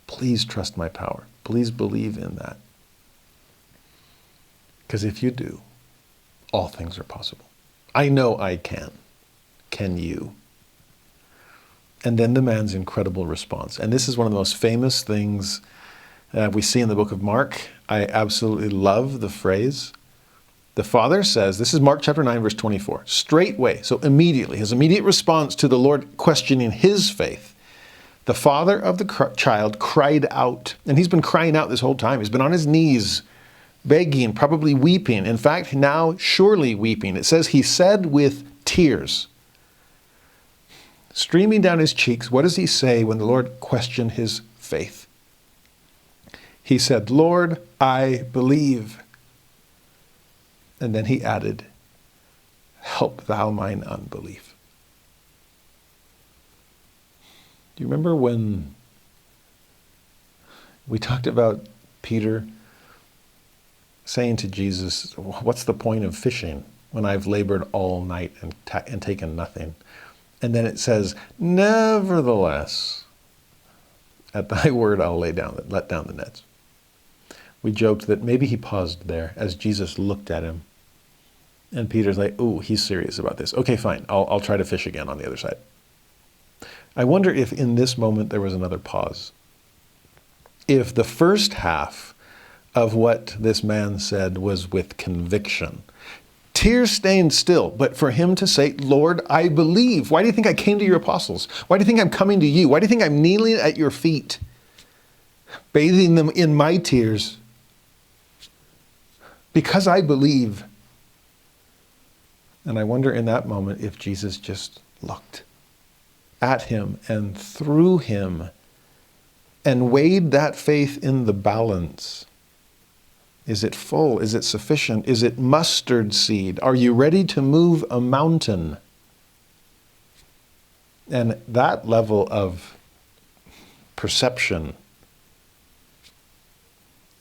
Please trust my power. Please believe in that. Because if you do, all things are possible. I know I can. Can you? And then the man's incredible response. And this is one of the most famous things we see in the book of Mark. I absolutely love the phrase. The Father says, this is Mark chapter 9, verse 24, straightway, so immediately, his immediate response to the Lord questioning his faith, the father of the child cried out. And he's been crying out this whole time. He's been on his knees, begging, probably weeping. In fact, now surely weeping. It says he said with tears, streaming down his cheeks, what does he say when the Lord questioned his faith? He said, Lord, I believe. And then he added, help thou mine unbelief. Do you remember when we talked about Peter saying to Jesus, what's the point of fishing when I've labored all night and taken nothing? And then it says, nevertheless, at thy word I'll let down the nets. We joked that maybe he paused there as Jesus looked at him. And Peter's like, ooh, he's serious about this. Okay, fine, I'll try to fish again on the other side. I wonder if in this moment there was another pause. If the first half of what this man said was with conviction, tears stained still, but for him to say, Lord, I believe. Why do you think I came to your apostles? Why do you think I'm coming to you? Why do you think I'm kneeling at your feet, bathing them in my tears? Because I believe. And I wonder in that moment if Jesus just looked at him and through him and weighed that faith in the balance. Is it full? Is it sufficient? Is it mustard seed? Are you ready to move a mountain? And that level of perception,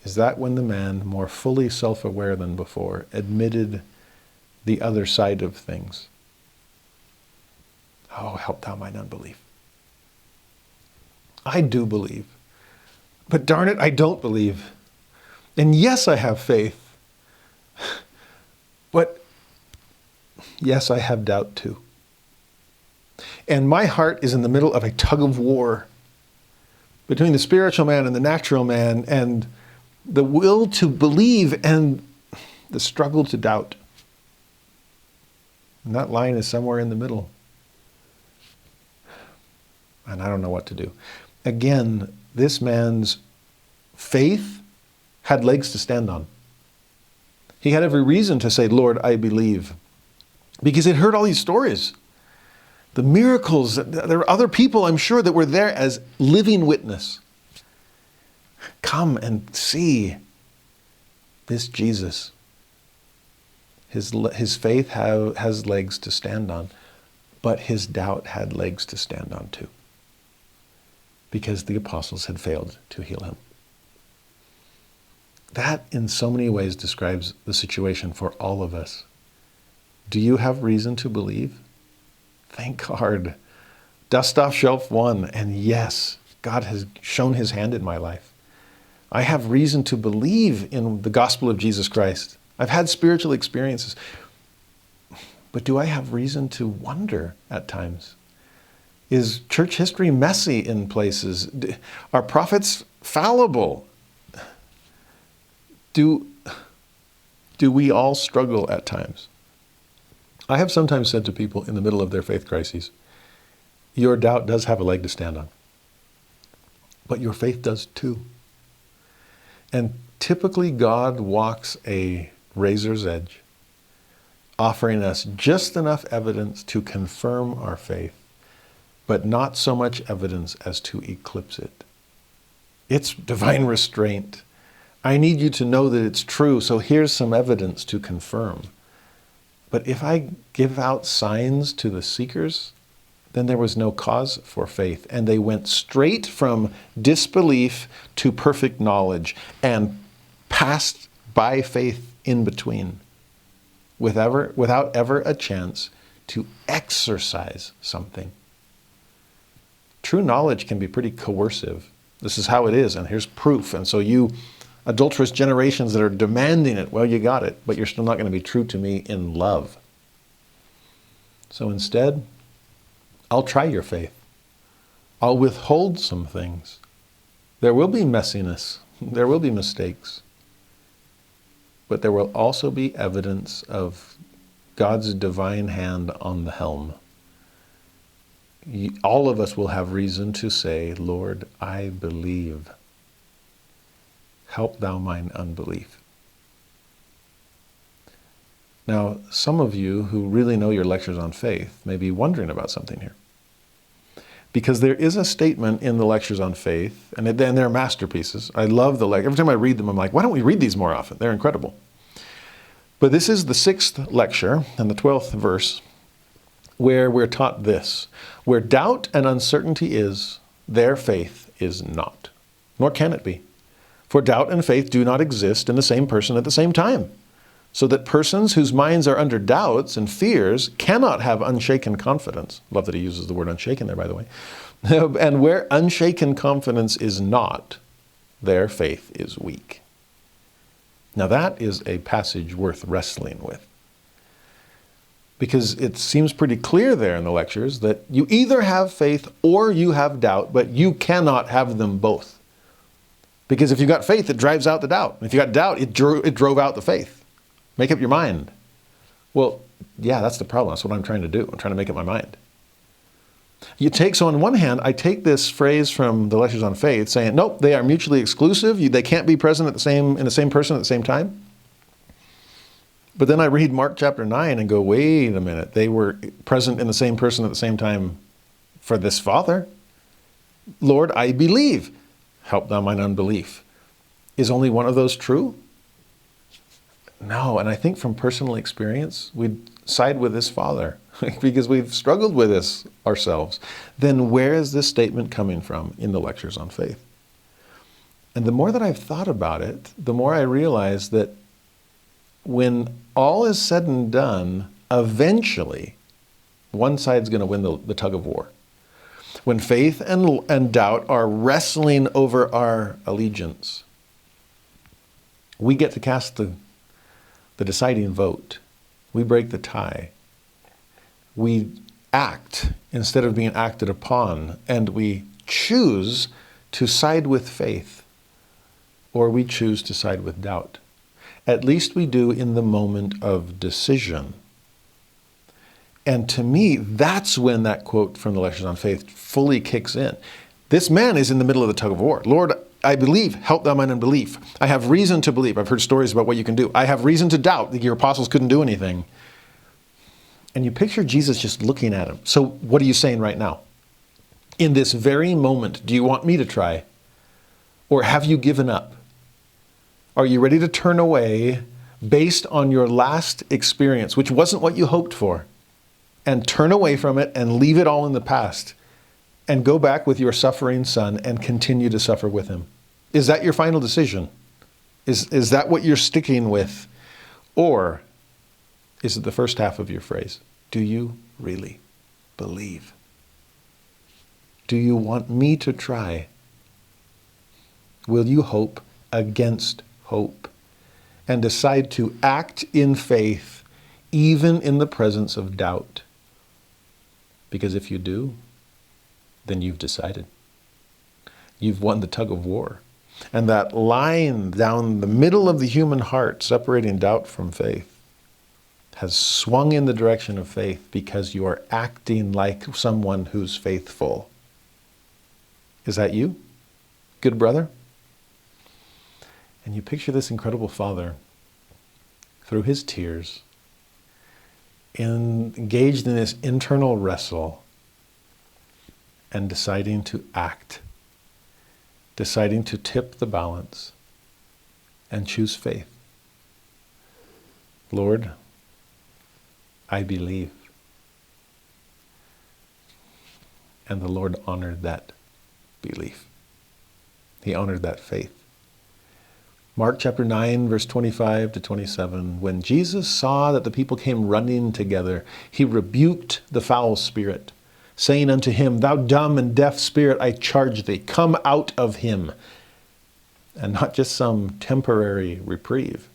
is that when the man, more fully self-aware than before, admitted the other side of things? Oh, help thou mine unbelief. I do believe. But darn it, I don't believe. And yes, I have faith. But yes, I have doubt too. And my heart is in the middle of a tug-of-war between the spiritual man and the natural man, and the will to believe and the struggle to doubt. And that line is somewhere in the middle. And I don't know what to do. Again, this man's faith had legs to stand on. He had every reason to say, Lord, I believe. Because he'd heard all these stories. The miracles, there were other people, I'm sure, that were there as living witness. Come and see this Jesus. His faith has legs to stand on, but his doubt had legs to stand on too, because the apostles had failed to heal him. That, in so many ways, describes the situation for all of us. Do you have reason to believe? Thank God. Dust off shelf one, and yes, God has shown his hand in my life. I have reason to believe in the gospel of Jesus Christ. I've had spiritual experiences. But do I have reason to wonder at times? Is church history messy in places? Are prophets fallible? Do Do we all struggle at times? I have sometimes said to people in the middle of their faith crises, your doubt does have a leg to stand on, but your faith does too. And typically God walks a razor's edge, offering us just enough evidence to confirm our faith, but not so much evidence as to eclipse it. It's divine restraint. I need you to know that it's true, so here's some evidence to confirm. But if I give out signs to the seekers, then there was no cause for faith. And they went straight from disbelief to perfect knowledge and passed by faith in between without ever a chance to exercise something. True knowledge can be pretty coercive. This is how it is, and here's proof. And so you adulterous generations that are demanding it, well, you got it, but you're still not going to be true to me in love. So instead, I'll try your faith. I'll withhold some things. There will be messiness. There will be mistakes. But there will also be evidence of God's divine hand on the helm. All of us will have reason to say, Lord, I believe. Help thou mine unbelief. Now, some of you who really know your lectures on faith may be wondering about something here. Because there is a statement in the lectures on faith, and they're masterpieces. I love the lecture. Every time I read them, I'm like, why don't we read these more often? They're incredible. But this is the 6th lecture and the 12th verse, where we're taught this. Where doubt and uncertainty is, there faith is not. Nor can it be. For doubt and faith do not exist in the same person at the same time. So that persons whose minds are under doubts and fears cannot have unshaken confidence. Love that he uses the word unshaken there, by the way. And where unshaken confidence is not, there faith is weak. Now that is a passage worth wrestling with. Because it seems pretty clear there in the lectures that you either have faith or you have doubt, but you cannot have them both. Because if you got faith, it drives out the doubt. If you got doubt, it drove out the faith. Make up your mind. Well, yeah, that's the problem. That's what I'm trying to do. I'm trying to make up my mind. So on one hand, I take this phrase from the lectures on faith saying, nope, they are mutually exclusive. They can't be present in the same person at the same time. But then I read Mark chapter 9 and go, wait a minute. They were present in the same person at the same time for this Father. Lord, I believe. Help thou mine unbelief. Is only one of those true? No, and I think from personal experience, we'd side with this Father because we've struggled with this ourselves. Then where is this statement coming from in the lectures on faith? And the more that I've thought about it, the more I realize that when all is said and done, eventually, one side's going to win the tug-of-war. When faith and doubt are wrestling over our allegiance, we get to cast the deciding vote. We break the tie. We act instead of being acted upon, and we choose to side with faith, or we choose to side with doubt. At least we do in the moment of decision. And to me, that's when that quote from the Lectures on Faith fully kicks in. This man is in the middle of the tug-of-war. Lord, I believe, help thou mine unbelief. I have reason to believe. I've heard stories about what you can do. I have reason to doubt that your apostles couldn't do anything. And you picture Jesus just looking at him. So what are you saying right now? In this very moment, do you want me to try? Or have you given up? Are you ready to turn away based on your last experience, which wasn't what you hoped for, and turn away from it and leave it all in the past and go back with your suffering son and continue to suffer with him? Is that your final decision? Is that what you're sticking with? Or is it the first half of your phrase? Do you really believe? Do you want me to try? Will you hope against hope and decide to act in faith even in the presence of doubt? Because if you do, then you've decided. You've won the tug of war. And that line down the middle of the human heart, separating doubt from faith, has swung in the direction of faith because you are acting like someone who's faithful. Is that you, good brother? And you picture this incredible Father, through his tears, engaged in this internal wrestle and deciding to act, deciding to tip the balance and choose faith. Lord, I believe. And the Lord honored that belief. He honored that faith. Mark chapter 9, verse 25 to 27, when Jesus saw that the people came running together, he rebuked the foul spirit, saying unto him, Thou dumb and deaf spirit, I charge thee, come out of him. And not just some temporary reprieve.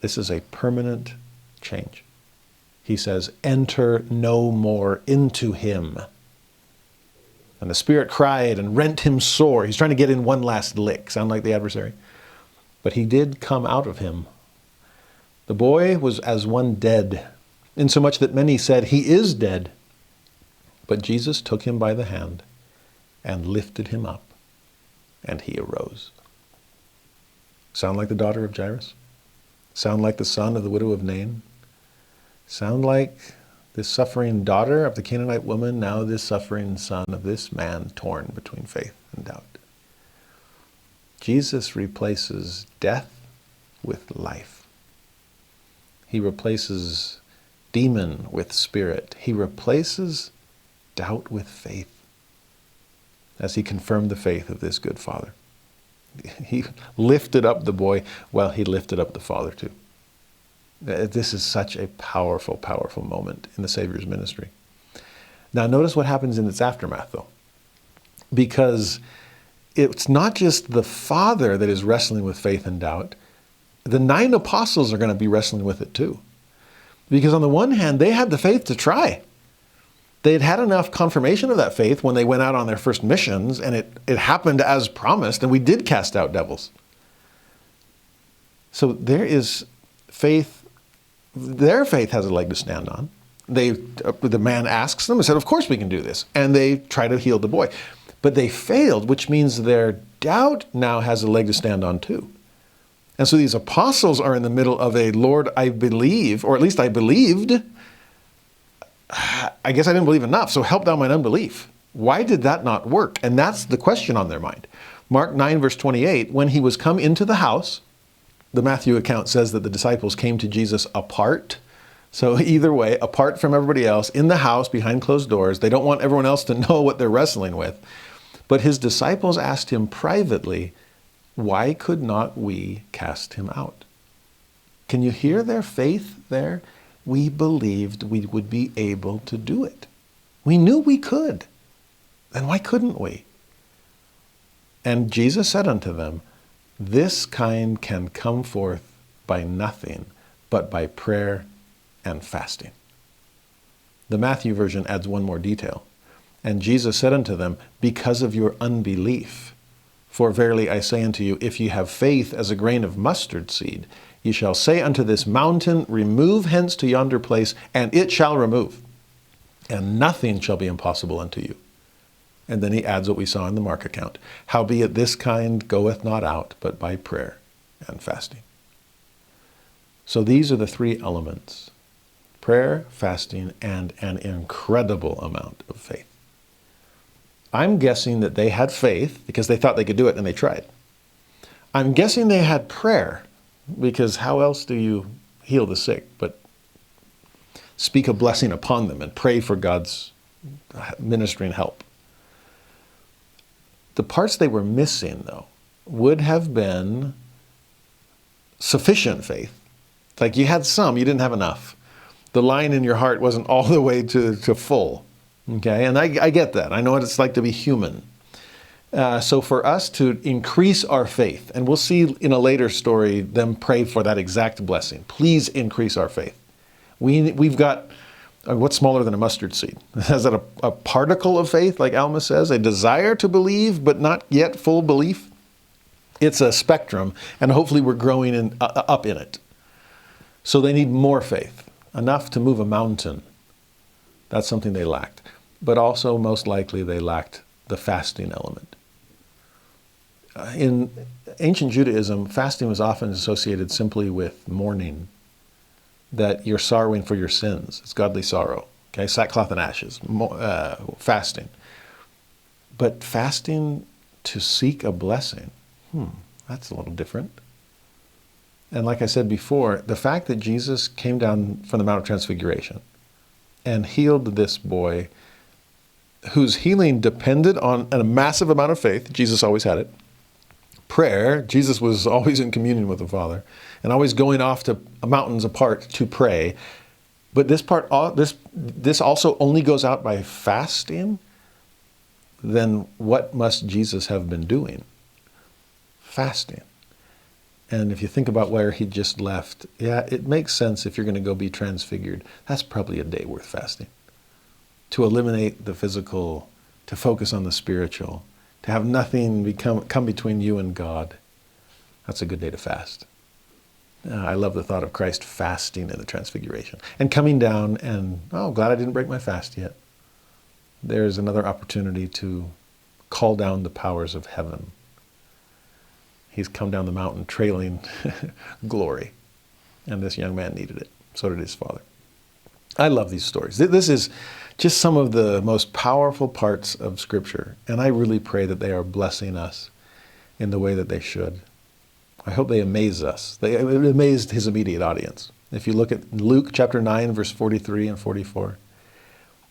This is a permanent change. He says, enter no more into him. And the spirit cried and rent him sore. He's trying to get in one last lick. Sound like the adversary? But he did come out of him. The boy was as one dead, insomuch that many said, He is dead. But Jesus took him by the hand and lifted him up, and he arose. Sound like the daughter of Jairus? Sound like the son of the widow of Nain? Sound like this suffering daughter of the Canaanite woman, now this suffering son of this man torn between faith and doubt? Jesus replaces death with life. He replaces demon with spirit. He replaces doubt with faith as he confirmed the faith of this good father. He lifted up the boy while he lifted up the father too. This is such a powerful, powerful moment in the Savior's ministry. Now notice what happens in its aftermath though. Because it's not just the Father that is wrestling with faith and doubt. The 9 apostles are going to be wrestling with it too. Because on the one hand, they had the faith to try. They had had enough confirmation of that faith when they went out on their first missions, and it happened as promised, and we did cast out devils. So there is faith. Their faith has a leg to stand on. The man asks them and said, of course we can do this. And they try to heal the boy. But they failed, which means their doubt now has a leg to stand on too. And so these apostles are in the middle of a, Lord, I believe, or at least I believed. I guess I didn't believe enough, so help thou mine unbelief. Why did that not work? And that's the question on their mind. Mark 9, verse 28, when he was come into the house, the Matthew account says that the disciples came to Jesus apart. So either way, apart from everybody else, in the house, behind closed doors. They don't want everyone else to know what they're wrestling with. But his disciples asked him privately, why could not we cast him out? Can you hear their faith there? We believed we would be able to do it. We knew we could. Then why couldn't we? And Jesus said unto them, this kind can come forth by nothing but by prayer and fasting. The Matthew version adds one more detail. And Jesus said unto them, because of your unbelief. For verily I say unto you, if ye have faith as a grain of mustard seed, ye shall say unto this mountain, remove hence to yonder place, and it shall remove. And nothing shall be impossible unto you. And then he adds what we saw in the Mark account. Howbeit this kind goeth not out, but by prayer and fasting. So these are the 3 elements. Prayer, fasting, and an incredible amount of faith. I'm guessing that they had faith because they thought they could do it and they tried. I'm guessing they had prayer because how else do you heal the sick but speak a blessing upon them and pray for God's ministering help? The parts they were missing, though, would have been sufficient faith. It's like you had some, you didn't have enough. The line in your heart wasn't all the way to full. Okay, and I get that. I know what it's like to be human. So for us to increase our faith, and we'll see in a later story them pray for that exact blessing. Please increase our faith. We've got, what's smaller than a mustard seed? Is that a particle of faith, like Alma says? A desire to believe, but not yet full belief? It's a spectrum, and hopefully we're growing up in it. So they need more faith, enough to move a mountain. That's something they lacked. But also, most likely, they lacked the fasting element. In ancient Judaism, fasting was often associated simply with mourning, that you're sorrowing for your sins. It's godly sorrow. Okay, sackcloth and ashes, fasting. But fasting to seek a blessing, that's a little different. And like I said before, the fact that Jesus came down from the Mount of Transfiguration and healed this boy whose healing depended on a massive amount of faith, Jesus always had it, prayer, Jesus was always in communion with the Father, and always going off to mountains apart to pray. But this also only goes out by fasting. Then what must Jesus have been doing? Fasting. And if you think about where he just left, yeah, it makes sense if you're going to go be transfigured. That's probably a day worth fasting. To eliminate the physical, to focus on the spiritual, to have nothing come between you and God. That's a good day to fast. I love the thought of Christ fasting in the Transfiguration and coming down and, glad I didn't break my fast yet. There's another opportunity to call down the powers of heaven. He's come down the mountain trailing glory. And this young man needed it. So did his father. I love these stories. This is just some of the most powerful parts of Scripture. And I really pray that they are blessing us in the way that they should. I hope they amaze us. It amazed his immediate audience. If you look at Luke chapter 9, verse 43 and 44,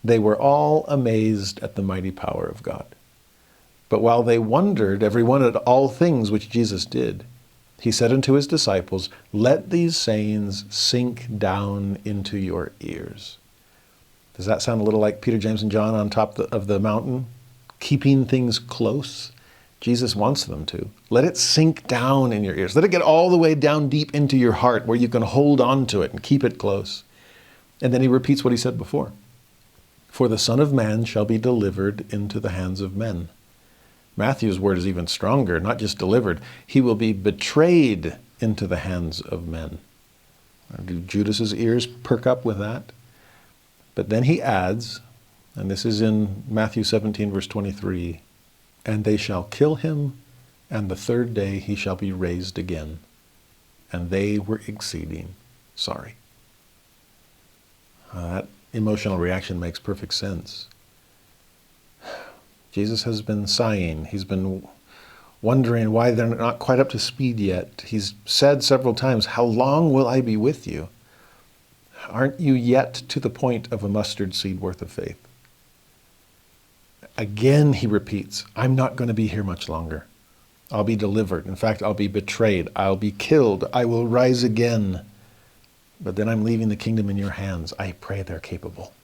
they were all amazed at the mighty power of God. But while they wondered, every one, at all things which Jesus did, he said unto his disciples, let these sayings sink down into your ears. Does that sound a little like Peter, James, and John on top of the mountain, keeping things close? Jesus wants them to. Let it sink down in your ears. Let it get all the way down deep into your heart where you can hold on to it and keep it close. And then he repeats what he said before. For the Son of Man shall be delivered into the hands of men. Matthew's word is even stronger, not just delivered. He will be betrayed into the hands of men. Do Judas's ears perk up with that? But then he adds, and this is in Matthew 17, verse 23, and they shall kill him, and the third day he shall be raised again. And they were exceeding sorry. That emotional reaction makes perfect sense. Jesus has been sighing. He's been wondering why they're not quite up to speed yet. He's said several times, how long will I be with you? Aren't you yet to the point of a mustard seed worth of faith? Again, he repeats, I'm not going to be here much longer. I'll be delivered. In fact, I'll be betrayed. I'll be killed. I will rise again. But then I'm leaving the kingdom in your hands. I pray they're capable.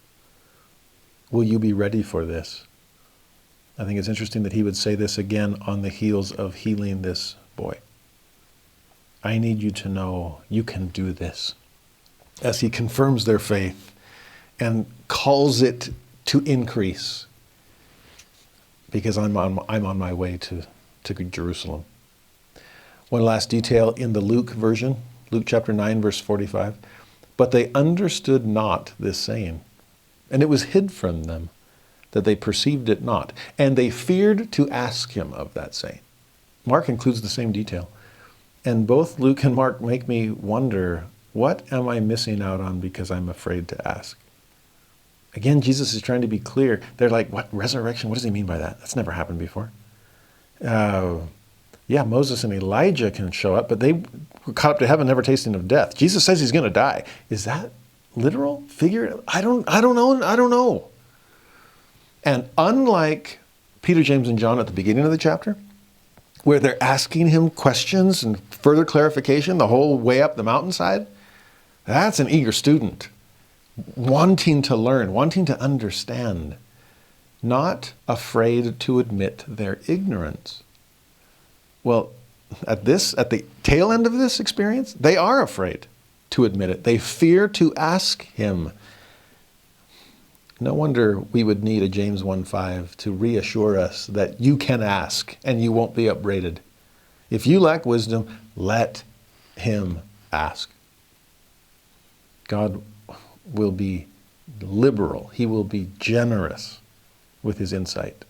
Will you be ready for this? I think it's interesting that he would say this again on the heels of healing this boy. I need you to know you can do this. As he confirms their faith and calls it to increase. Because I'm on my way to Jerusalem. One last detail in the Luke version, Luke chapter 9, verse 45. But they understood not this saying, and it was hid from them, that they perceived it not. And they feared to ask him of that saying. Mark includes the same detail. And both Luke and Mark make me wonder, what am I missing out on because I'm afraid to ask? Again, Jesus is trying to be clear. They're like, what, resurrection? What does he mean by that? That's never happened before. Yeah, Moses and Elijah can show up, but they were caught up to heaven, never tasting of death. Jesus says he's going to die. Is that literal? Figure? I don't know. And unlike Peter, James, and John at the beginning of the chapter, where they're asking him questions and further clarification the whole way up the mountainside, that's an eager student, wanting to learn, wanting to understand, not afraid to admit their ignorance. Well, at the tail end of this experience, they are afraid to admit it. They fear to ask him. No wonder we would need a James 1:5 to reassure us that you can ask and you won't be upbraided. If you lack wisdom, let him ask. God will be liberal. He will be generous with his insight.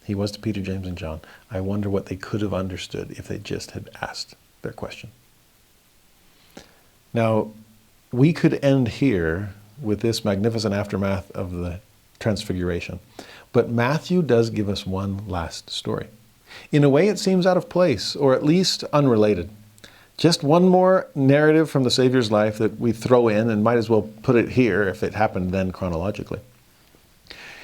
He was to Peter, James, and John. I wonder what they could have understood if they just had asked their question. Now, we could end here with this magnificent aftermath of the Transfiguration. But Matthew does give us one last story. In a way, it seems out of place, or at least unrelated. Just one more narrative from the Savior's life that we throw in, and might as well put it here if it happened then chronologically.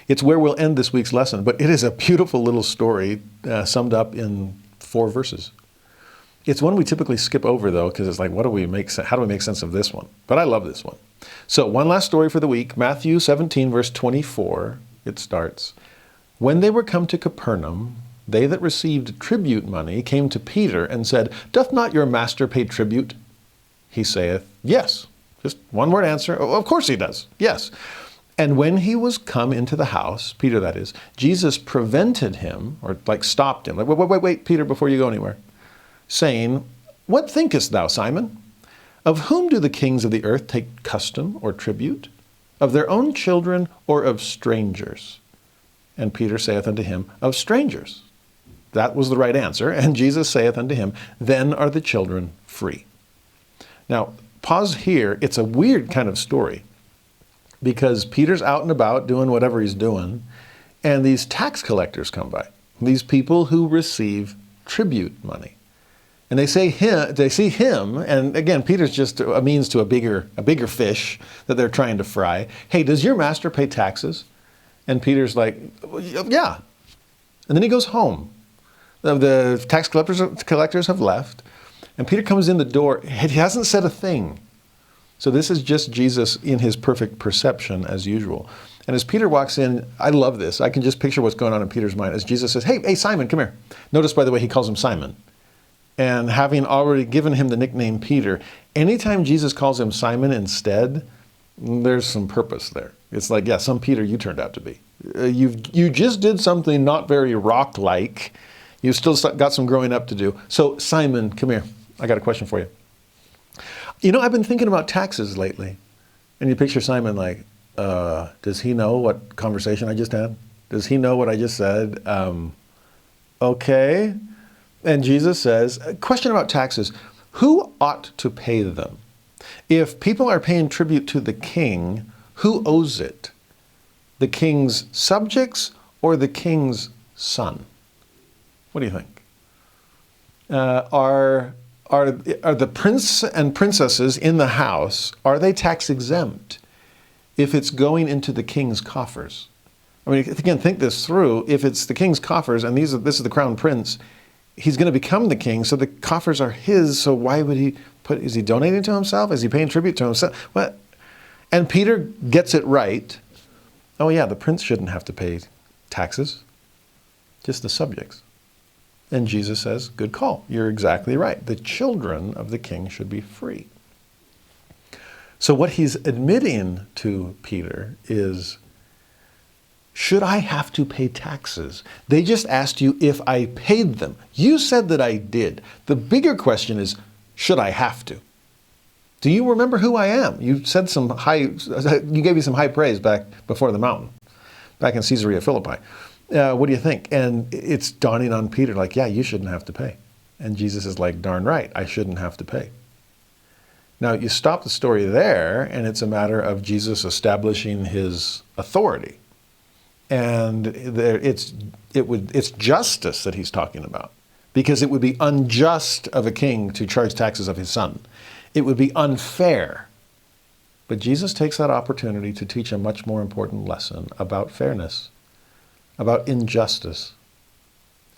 It's where we'll end this week's lesson, but it is a beautiful little story summed up in 4 verses. It's one we typically skip over, though, because it's like, how do we make sense of this one? But I love this one. So, one last story for the week. Matthew 17, verse 24, it starts. When they were come to Capernaum, they that received tribute money came to Peter and said, Doth not your master pay tribute? He saith, Yes. Just one word answer. Oh, of course he does. Yes. And when he was come into the house, Peter that is, Jesus prevented him, or stopped him. Wait, Peter, before you go anywhere. Saying, What thinkest thou, Simon? Of whom do the kings of the earth take custom or tribute? Of their own children or of strangers? And Peter saith unto him, Of strangers. That was the right answer. And Jesus saith unto him, Then are the children free. Now, pause here. It's a weird kind of story because Peter's out and about doing whatever he's doing, and these tax collectors come by, these people who receive tribute money. And they see him, and again, Peter's just a means to a bigger fish that they're trying to fry. Hey, does your master pay taxes? And Peter's like, yeah. And then he goes home. The tax collectors have left, and Peter comes in the door. He hasn't said a thing. So this is just Jesus in his perfect perception as usual. And as Peter walks in, I love this. I can just picture what's going on in Peter's mind as Jesus says, Hey, Simon, come here. Notice, by the way, he calls him Simon. And having already given him the nickname Peter, anytime Jesus calls him Simon instead, there's some purpose there. It's like, yeah, some Peter you turned out to be. You just did something not very rock-like. You've still got some growing up to do. So, Simon, come here. I got a question for you. You know, I've been thinking about taxes lately. And you picture Simon like, does he know what conversation I just had? Does he know what I just said? Okay. And Jesus says, a question about taxes. Who ought to pay them? If people are paying tribute to the king, who owes it? The king's subjects or the king's son? What do you think? Are the prince and princesses in the house, are they tax exempt if it's going into the king's coffers? I mean, again, think this through. If it's the king's coffers and this is the crown prince, he's going to become the king, so the coffers are his, so why would he is he donating to himself? Is he paying tribute to himself? What? And Peter gets it right. Oh yeah, the prince shouldn't have to pay taxes, just the subjects. And Jesus says, good call. You're exactly right. The children of the king should be free. So what he's admitting to Peter is, should I have to pay taxes? They just asked you if I paid them. You said that I did. The bigger question is, should I have to? Do you remember who I am? You said you gave me some high praise back before the mountain, back in Caesarea Philippi. What do you think? And it's dawning on Peter like, yeah, you shouldn't have to pay. And Jesus is like, darn right, I shouldn't have to pay. Now, you stop the story there, and it's a matter of Jesus establishing his authority. And it's justice that he's talking about, because it would be unjust of a king to charge taxes of his son. It would be unfair. But Jesus takes that opportunity to teach a much more important lesson about fairness, about injustice.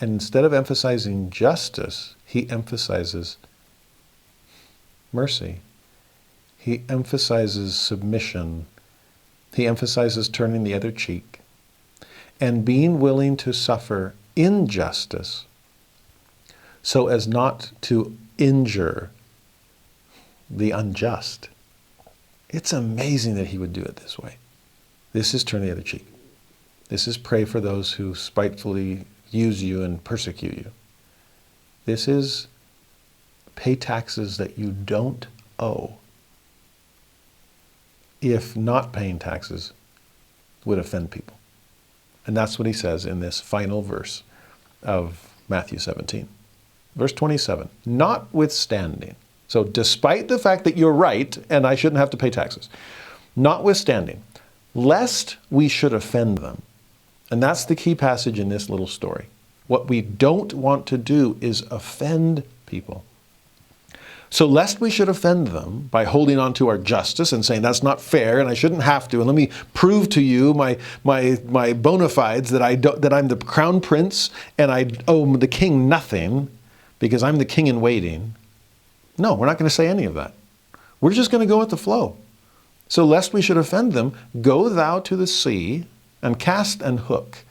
And instead of emphasizing justice, he emphasizes mercy. He emphasizes submission. He emphasizes turning the other cheek and being willing to suffer injustice so as not to injure the unjust. It's amazing that he would do it this way. This is turn the other cheek. This is pray for those who spitefully use you and persecute you. This is pay taxes that you don't owe. If not paying taxes would offend people. And that's what he says in this final verse of Matthew 17. Verse 27, notwithstanding. So despite the fact that you're right and I shouldn't have to pay taxes, notwithstanding, lest we should offend them. And that's the key passage in this little story. What we don't want to do is offend people. So lest we should offend them by holding on to our justice and saying that's not fair and I shouldn't have to, and let me prove to you my bona fides that I'm the crown prince and I owe the king nothing because I'm the king in waiting. No, we're not going to say any of that. We're just going to go with the flow. So lest we should offend them, go thou to the sea and cast and hook.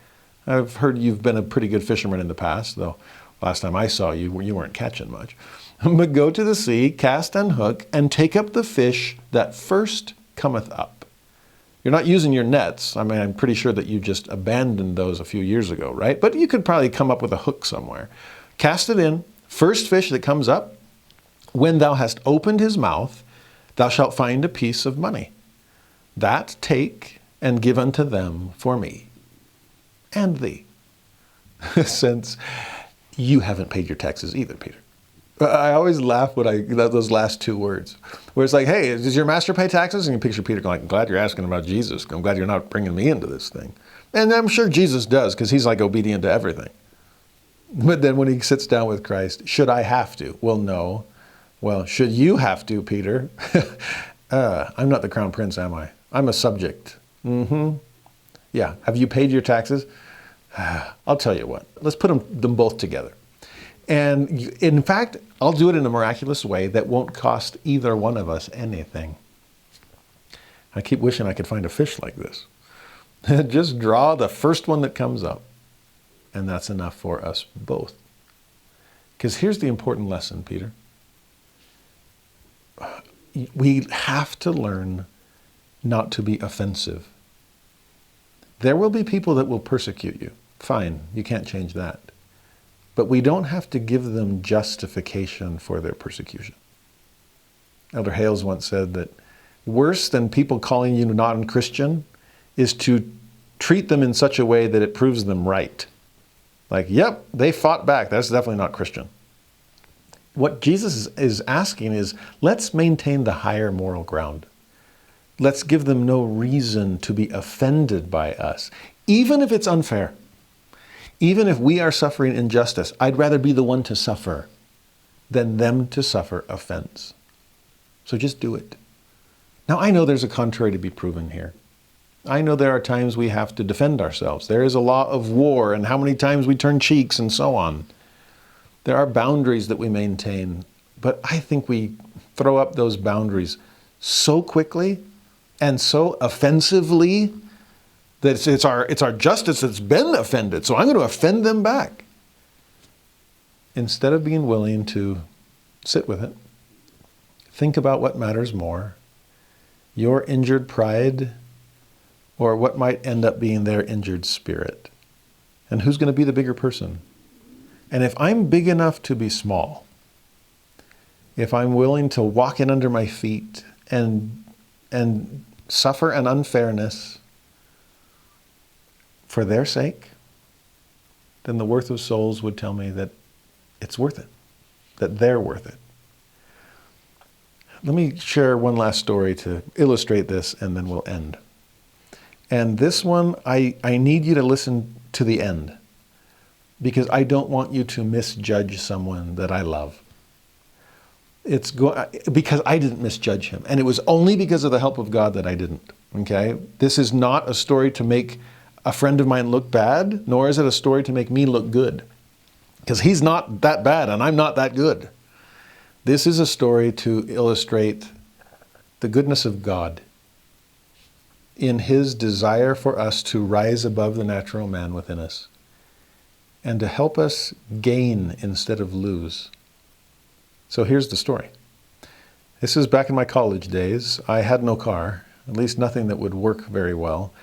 I've heard you've been a pretty good fisherman in the past, though last time I saw you, you weren't catching much. But go to the sea, cast and hook, and take up the fish that first cometh up. You're not using your nets. I mean, I'm pretty sure that you just abandoned those a few years ago, right? But you could probably come up with a hook somewhere. Cast it in, first fish that comes up. When thou hast opened his mouth, thou shalt find a piece of money. That take and give unto them for me and thee. Since you haven't paid your taxes either, Peter. I always laugh when those last two words, where it's like, hey, does your master pay taxes? And you picture Peter going, I'm glad you're asking about Jesus. I'm glad you're not bringing me into this thing. And I'm sure Jesus does, because he's like obedient to everything. But then when he sits down with Christ, should I have to? Well, no. Well, should you have to, Peter? I'm not the crown prince, am I? I'm a subject. Yeah. Have you paid your taxes? I'll tell you what. Let's put them both together. And in fact, I'll do it in a miraculous way that won't cost either one of us anything. I keep wishing I could find a fish like this. Just draw the first one that comes up. And that's enough for us both. Because here's the important lesson, Peter. We have to learn not to be offensive. There will be people that will persecute you. Fine, you can't change that. But we don't have to give them justification for their persecution. Elder Hales once said that worse than people calling you non-Christian is to treat them in such a way that it proves them right. Like, yep, they fought back. That's definitely not Christian. What Jesus is asking is, let's maintain the higher moral ground. Let's give them no reason to be offended by us, even if it's unfair. Even if we are suffering injustice, I'd rather be the one to suffer than them to suffer offense. So just do it. Now, I know there's a contrary to be proven here. I know there are times we have to defend ourselves. There is a law of war and how many times we turn cheeks and so on. There are boundaries that we maintain, but I think we throw up those boundaries so quickly and so offensively that it's our justice that's been offended, so I'm going to offend them back. Instead of being willing to sit with it, think about what matters more, your injured pride or what might end up being their injured spirit. And who's going to be the bigger person? And if I'm big enough to be small, if I'm willing to walk in under my feet and suffer an unfairness for their sake, then the worth of souls would tell me that it's worth it, that they're worth it. Let me share one last story to illustrate this, and then we'll end. And this one, I need you to listen to the end, because I don't want you to misjudge someone that I love. Because I didn't misjudge him, and it was only because of the help of God that I didn't. Okay? This is not a story to make a friend of mine look bad, nor is it a story to make me look good. Because he's not that bad and I'm not that good. This is a story to illustrate the goodness of God in his desire for us to rise above the natural man within us and to help us gain instead of lose. So here's the story. This is back in my college days. I had no car, at least nothing that would work very well.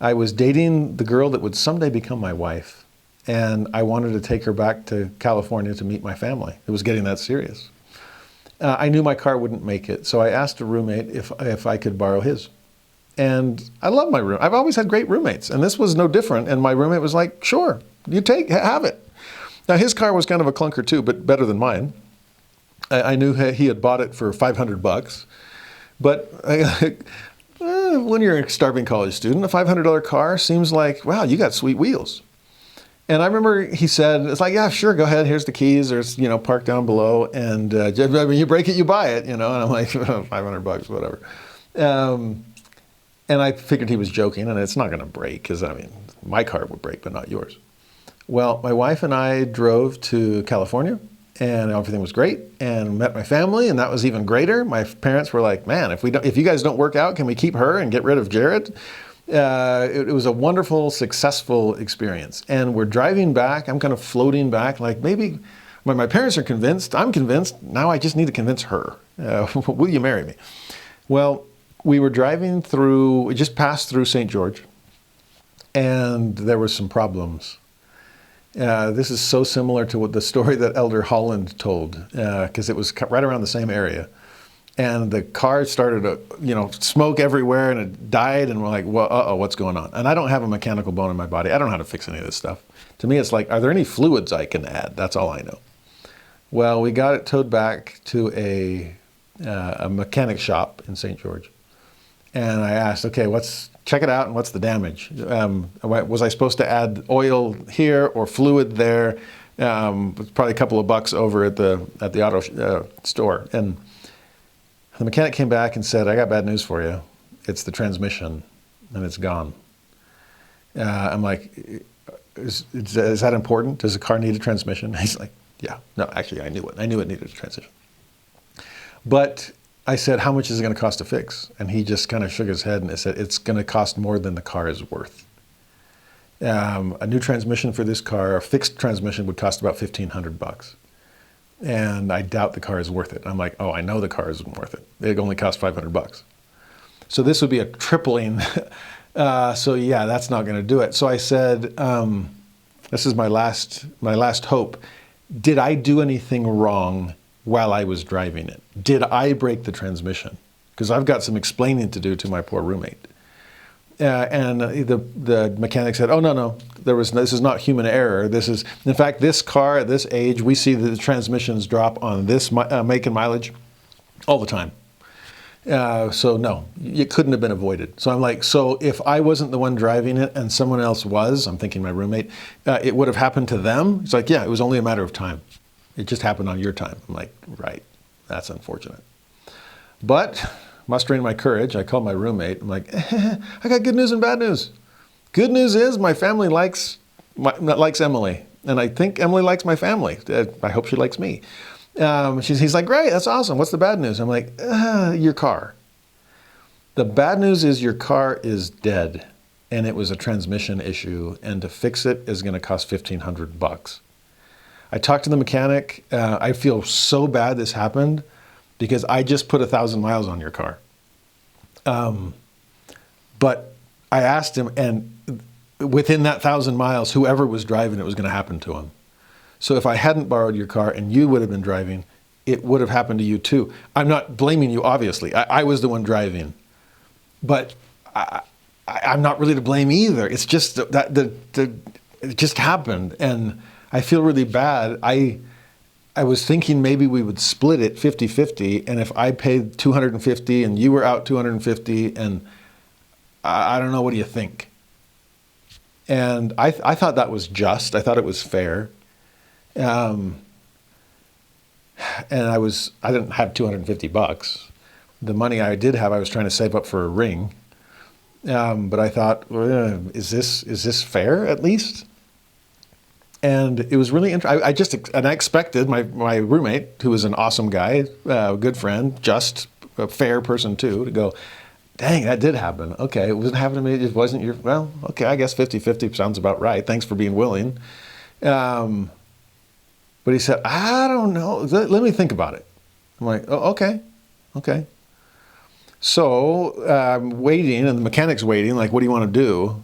I was dating the girl that would someday become my wife. and I wanted to take her back to California to meet my family. It was getting that serious. I knew my car wouldn't make it, so I asked a roommate if I could borrow his. And I love my room. I've always had great roommates, and this was no different. And my roommate was like, sure, have it. Now, his car was kind of a clunker too, but better than mine. I knew he had bought it for $500, but when you're a starving college student, a $500 car seems like, wow, you got sweet wheels. And I remember he said, it's like, yeah, sure, go ahead. Here's the keys. There's, parked down below. And you break it, you buy it, And I'm like, $500, whatever. And I figured he was joking, and it's not going to break because, my car would break, but not yours. Well, my wife and I drove to California, and everything was great, and met my family, and that was even greater. My parents were like, man, if you guys don't work out, can we keep her and get rid of Jared? It was a wonderful, successful experience. And we're driving back. I'm kind of floating back, like maybe when my parents are convinced, I'm convinced. Now I just need to convince her. Will you marry me? Well, we were driving through, we just passed through St. George, and there were some problems. This is so similar to the story that Elder Holland told, because it was right around the same area. And the car started to, smoke everywhere, and it died, and we're like, well, what's going on? And I don't have a mechanical bone in my body. I don't know how to fix any of this stuff. To me, it's like, are there any fluids I can add? That's all I know. Well, we got it towed back to a mechanic shop in St. George. And I asked, okay, check it out, and what's the damage? Was I supposed to add oil here or fluid there? Probably a couple of bucks over at the auto store. And the mechanic came back and said, I got bad news for you. It's the transmission, and it's gone. I'm like, is that important? Does the car need a transmission? He's like, yeah. No, actually, I knew it. I knew it needed a transmission. But I said, how much is it going to cost to fix? And he just kind of shook his head and said, it's going to cost more than the car is worth. A new transmission for this car, a fixed transmission, would cost about $1,500. And I doubt the car is worth it. I'm like, oh, I know the car isn't worth it. It only cost $500. So this would be a tripling. So yeah, that's not going to do it. So I said, this is my last hope. Did I do anything wrong while I was driving it? Did I break the transmission? Because I've got some explaining to do to my poor roommate. And the mechanic said, oh, no, this is not human error. This is, in fact, this car at this age, we see that the transmissions drop on this make and mileage all the time. So no, it couldn't have been avoided. So I'm like, so if I wasn't the one driving it and someone else was, I'm thinking my roommate, it would have happened to them? It's like, yeah, it was only a matter of time. It just happened on your time. I'm like, right, that's unfortunate. But mustering my courage, I called my roommate. I'm like, I got good news and bad news. Good news is my family likes Emily, and I think Emily likes my family. I hope she likes me. He's like, great, that's awesome. What's the bad news? I'm like, your car. The bad news is your car is dead, and it was a transmission issue, and to fix it is going to cost $1,500. I talked to the mechanic. I feel so bad this happened because I just put 1,000 miles on your car. But I asked him, and within that 1,000 miles, whoever was driving it was going to happen to him. So if I hadn't borrowed your car and you would have been driving, it would have happened to you too. I'm not blaming you, obviously. I was the one driving. But I'm not really to blame either. It's just that it just happened. And I feel really bad. I was thinking maybe we would split it 50-50, and if I paid $250 and you were out $250, and I don't know, what do you think? And I thought that was just. I thought it was fair. And I didn't have $250. The money I did have, I was trying to save up for a ring. But I thought, well, is this fair at least? And it was really interesting. I expected my roommate, who was an awesome guy, a good friend, just a fair person too, to go, dang, that did happen. Okay, it wasn't happening to me. It wasn't your, well, okay, I guess 50-50 sounds about right. Thanks for being willing. But he said, I don't know. Let me think about it. I'm like, oh, okay. So I'm waiting, and the mechanic's waiting, like, what do you want to do?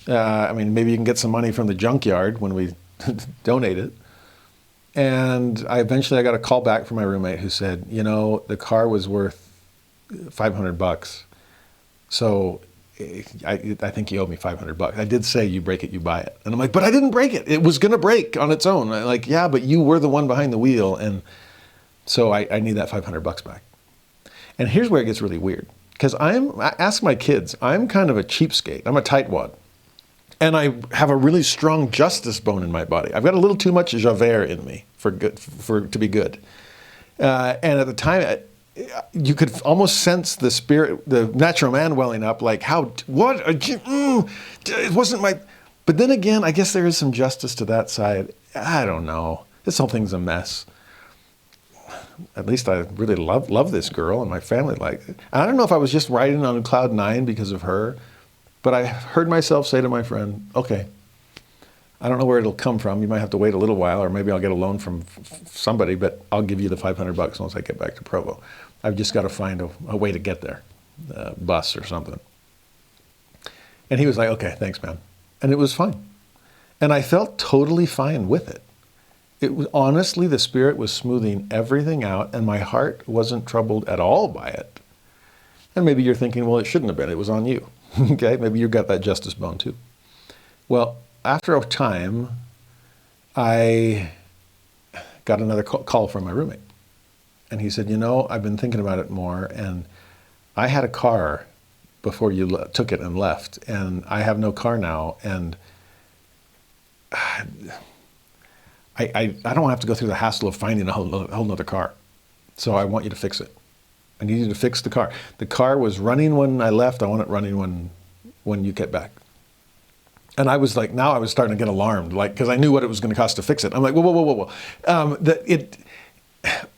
I mean, maybe you can get some money from the junkyard when we donate it. And I got a call back from my roommate who said, you know, the car was worth $500. So I think you owe me $500. I did say, you break it, you buy it. And I'm like, but I didn't break it. It was going to break on its own. I'm like, yeah, but you were the one behind the wheel. And so I need that $500 back. And here's where it gets really weird. Because I ask my kids, I'm kind of a cheapskate. I'm a tightwad. And I have a really strong justice bone in my body. I've got a little too much Javert in me to be good. And at the time, you could almost sense the spirit, the natural man welling up, like, it wasn't my... But then again, I guess there is some justice to that side. I don't know. This whole thing's a mess. At least I really love this girl and my family liked it. And I don't know if I was just riding on cloud 9 because of her, but I heard myself say to my friend, okay, I don't know where it'll come from. You might have to wait a little while, or maybe I'll get a loan from somebody, but I'll give you the $500 once I get back to Provo. I've just got to find a way to get there, bus or something. And he was like, okay, thanks, man. And it was fine. And I felt totally fine with it. It was honestly, the Spirit was smoothing everything out, and my heart wasn't troubled at all by it. And maybe you're thinking, well, it shouldn't have been. It was on you. Okay, maybe you got that justice bone too. Well, after a time, I got another call from my roommate. And he said, you know, I've been thinking about it more, and I had a car before you took it and left, and I have no car now, and I don't have to go through the hassle of finding a whole nother car. So I want you to fix it. I need you to fix the car. The car was running when I left. I want it running when you get back. And I was like, now I was starting to get alarmed, like, because I knew what it was going to cost to fix it. I'm like, whoa.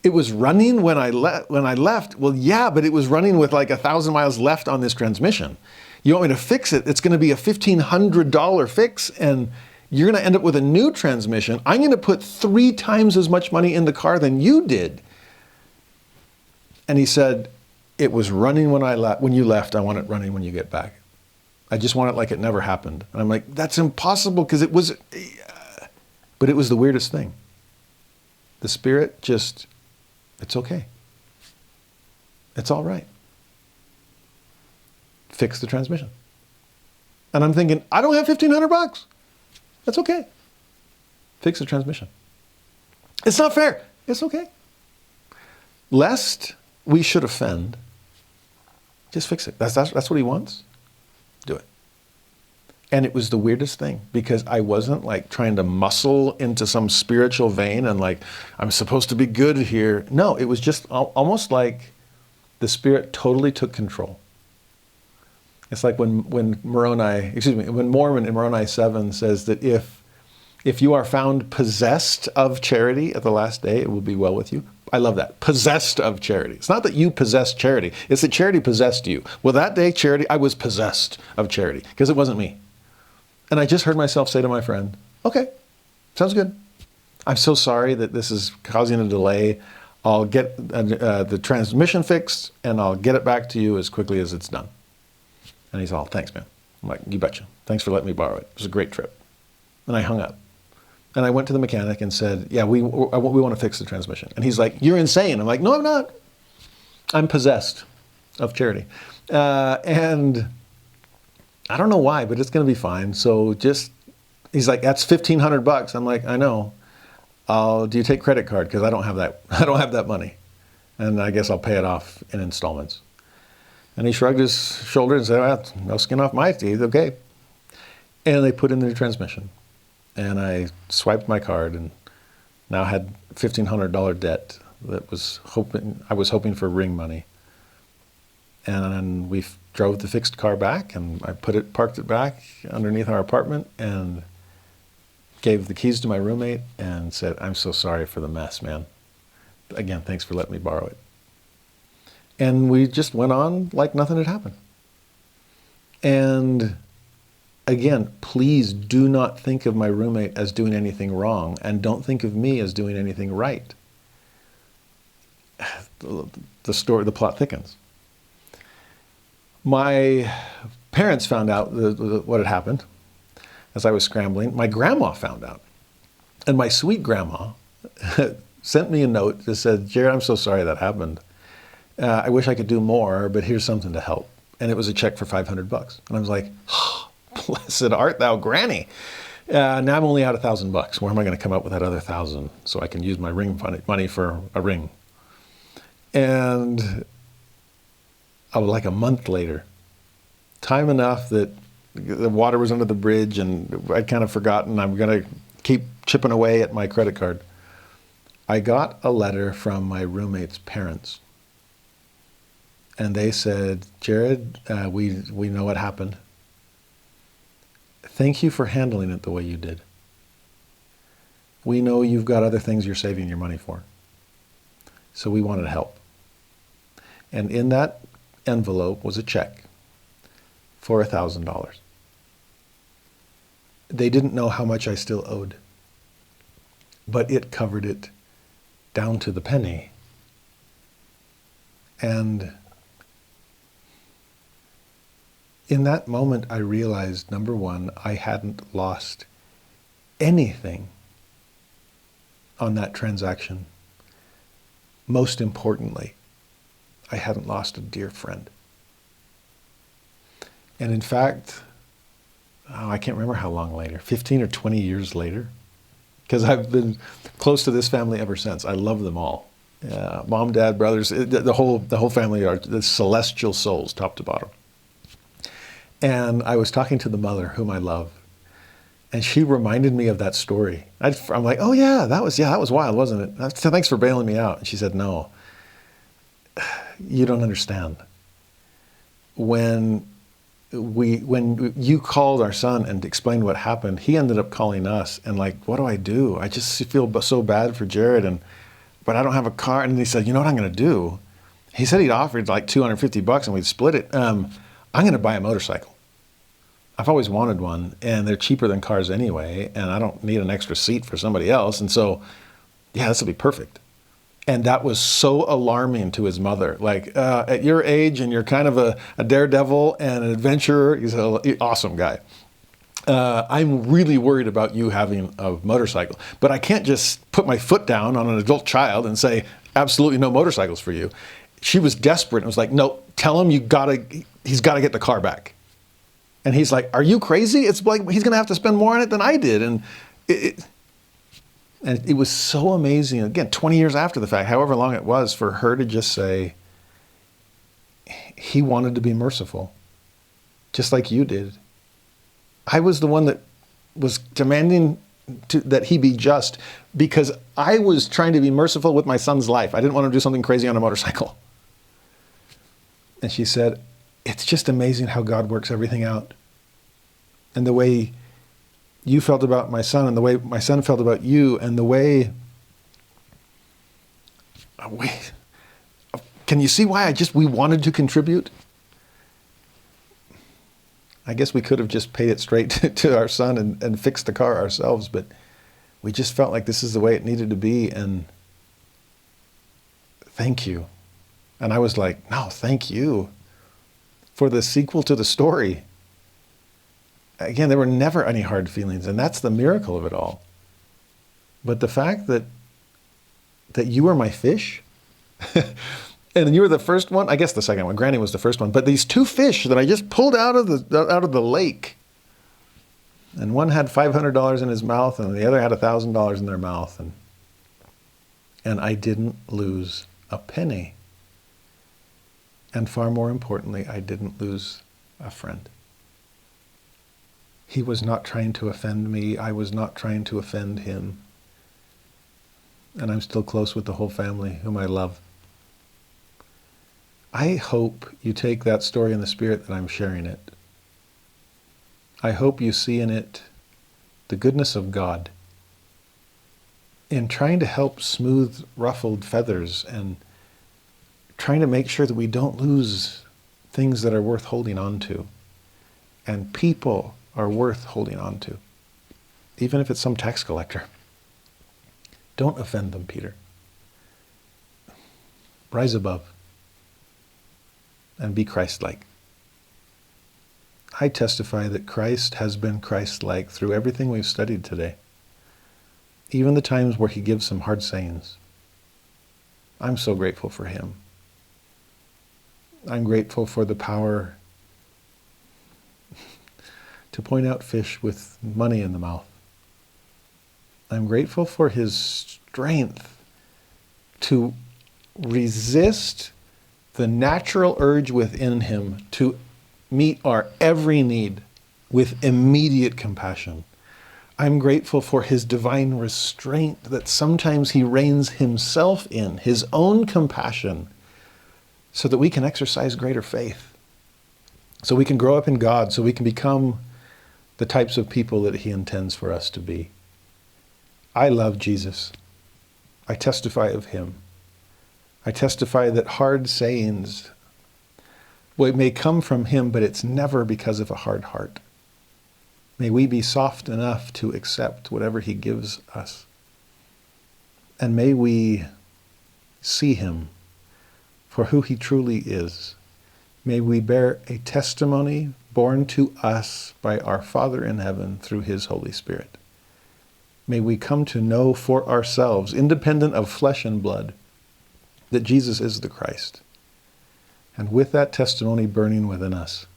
It was running when I left. Well, yeah, but it was running with like 1,000 miles left on this transmission. You want me to fix it? It's going to be a $1,500 fix, and you're going to end up with a new transmission. I'm going to put 3 times as much money in the car than you did. And he said, it was running when you left. I want it running when you get back. I just want it like it never happened. And I'm like, that's impossible, because it was, but it was the weirdest thing. The Spirit just, it's okay. It's all right. Fix the transmission. And I'm thinking, I don't have $1,500. That's okay. Fix the transmission. It's not fair. It's okay. Lest we should offend, just fix it. That's what he wants. Do it. And it was the weirdest thing, because I wasn't like trying to muscle into some spiritual vein and like, I'm supposed to be good here. No, it was just almost like the Spirit totally took control. It's like when Mormon in Moroni 7 says that if you are found possessed of charity at the last day, it will be well with you. I love that. Possessed of charity. It's not that you possessed charity. It's that charity possessed you. Well, that day, charity, I was possessed of charity, because it wasn't me. And I just heard myself say to my friend, okay, sounds good. I'm so sorry that this is causing a delay. I'll get the transmission fixed, and I'll get it back to you as quickly as it's done. And he's all, thanks, man. I'm like, you betcha. Thanks for letting me borrow it. It was a great trip. And I hung up. And I went to the mechanic and said, yeah, we want to fix the transmission. And he's like, you're insane. I'm like, no, I'm not. I'm possessed of charity. And I don't know why, but it's going to be fine. So he's like, that's $1,500. I'm like, I know. Do you take credit card? Because I don't have that. I don't have that money. And I guess I'll pay it off in installments. And he shrugged his shoulders and said, well, no skin off my teeth. Okay. And they put in the new transmission. And I swiped my card and now had $1,500 debt that I was hoping for ring money. And then we drove the fixed car back, and I parked it back underneath our apartment, and gave the keys to my roommate and said, I'm so sorry for the mess, man. Again, thanks for letting me borrow it. And we just went on like nothing had happened. And again, please do not think of my roommate as doing anything wrong, and don't think of me as doing anything right. The plot thickens. My parents found out what had happened, as I was scrambling, my grandma found out. And my sweet grandma sent me a note that said, Jared, I'm so sorry that happened. I wish I could do more, but here's something to help. And it was a check for $500. And I was like, oh, blessed art thou, Granny. Now I'm only out $1,000. Where am I going to come up with that other 1,000 so I can use my ring money for a ring? And like a month later, time enough that the water was under the bridge and I'd kind of forgotten I'm going to keep chipping away at my credit card. I got a letter from my roommate's parents. And they said, Jared, we know what happened. Thank you for handling it the way you did. We know you've got other things you're saving your money for. So we wanted to help. And in that envelope was a check for $1,000. They didn't know how much I still owed, but it covered it down to the penny. And in that moment, I realized, number one, I hadn't lost anything on that transaction. Most importantly, I hadn't lost a dear friend. And in fact, I can't remember how long later, 15 or 20 years later, because I've been close to this family ever since. I love them all. Mom, dad, brothers, the whole family are the celestial souls, top to bottom. And I was talking to the mother, whom I love, and she reminded me of that story. I'm like, oh yeah, that was wild, wasn't it? Thanks for bailing me out. And she said, no, you don't understand. When you called our son and explained what happened, he ended up calling us and like, what do I do? I just feel so bad for Jared, but I don't have a car. And he said, you know what I'm going to do? He said he'd offered like $250 and we'd split it. I'm going to buy a motorcycle. I've always wanted one, and they're cheaper than cars anyway, and I don't need an extra seat for somebody else. And so, yeah, this will be perfect. And that was so alarming to his mother. Like, at your age, and you're kind of a daredevil and an adventurer, he's an awesome guy. I'm really worried about you having a motorcycle. But I can't just put my foot down on an adult child and say, absolutely no motorcycles for you. She was desperate and was like, no, tell him he's got to get the car back. And he's like, are you crazy? It's like, he's going to have to spend more on it than I did. And it was so amazing. Again, 20 years after the fact, however long it was, for her to just say, he wanted to be merciful, just like you did. I was the one that was demanding that he be just because I was trying to be merciful with my son's life. I didn't want to do something crazy on a motorcycle. And she said, it's just amazing how God works everything out. And the way you felt about my son and the way my son felt about you and the way... Can you see why we wanted to contribute? I guess we could have just paid it straight to our son and fixed the car ourselves, but we just felt like this is the way it needed to be, and thank you. And I was like, no, thank you for the sequel to the story. Again, there were never any hard feelings, and that's the miracle of it all. But the fact that you were my fish, and you were the first one, I guess the second one, Granny was the first one, but these two fish that I just pulled out of the lake, and one had $500 in his mouth, and the other had $1,000 in their mouth, and I didn't lose a penny. And far more importantly, I didn't lose a friend. He was not trying to offend me. I was not trying to offend him. And I'm still close with the whole family, whom I love. I hope you take that story in the spirit that I'm sharing it. I hope you see in it the goodness of God in trying to help smooth ruffled feathers and trying to make sure that we don't lose things that are worth holding on to. And people are worth holding on to. Even if it's some tax collector. Don't offend them, Peter. Rise above and be Christ-like. I testify that Christ has been Christ-like through everything we've studied today. Even the times where he gives some hard sayings. I'm so grateful for him. I'm grateful for the power to point out fish with money in the mouth. I'm grateful for his strength to resist the natural urge within him to meet our every need with immediate compassion. I'm grateful for his divine restraint that sometimes he reins himself in, his own compassion, so that we can exercise greater faith, so we can grow up in God, so we can become the types of people that he intends for us to be. I love Jesus. I testify of him. I testify that hard sayings, well, it may come from him, but it's never because of a hard heart. May we be soft enough to accept whatever he gives us. And may we see him for who he truly is. May we bear a testimony born to us by our Father in heaven through his Holy Spirit. May we come to know for ourselves, independent of flesh and blood, that Jesus is the Christ. And with that testimony burning within us,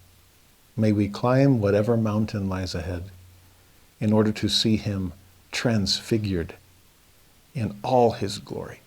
may we climb whatever mountain lies ahead in order to see him transfigured in all his glory.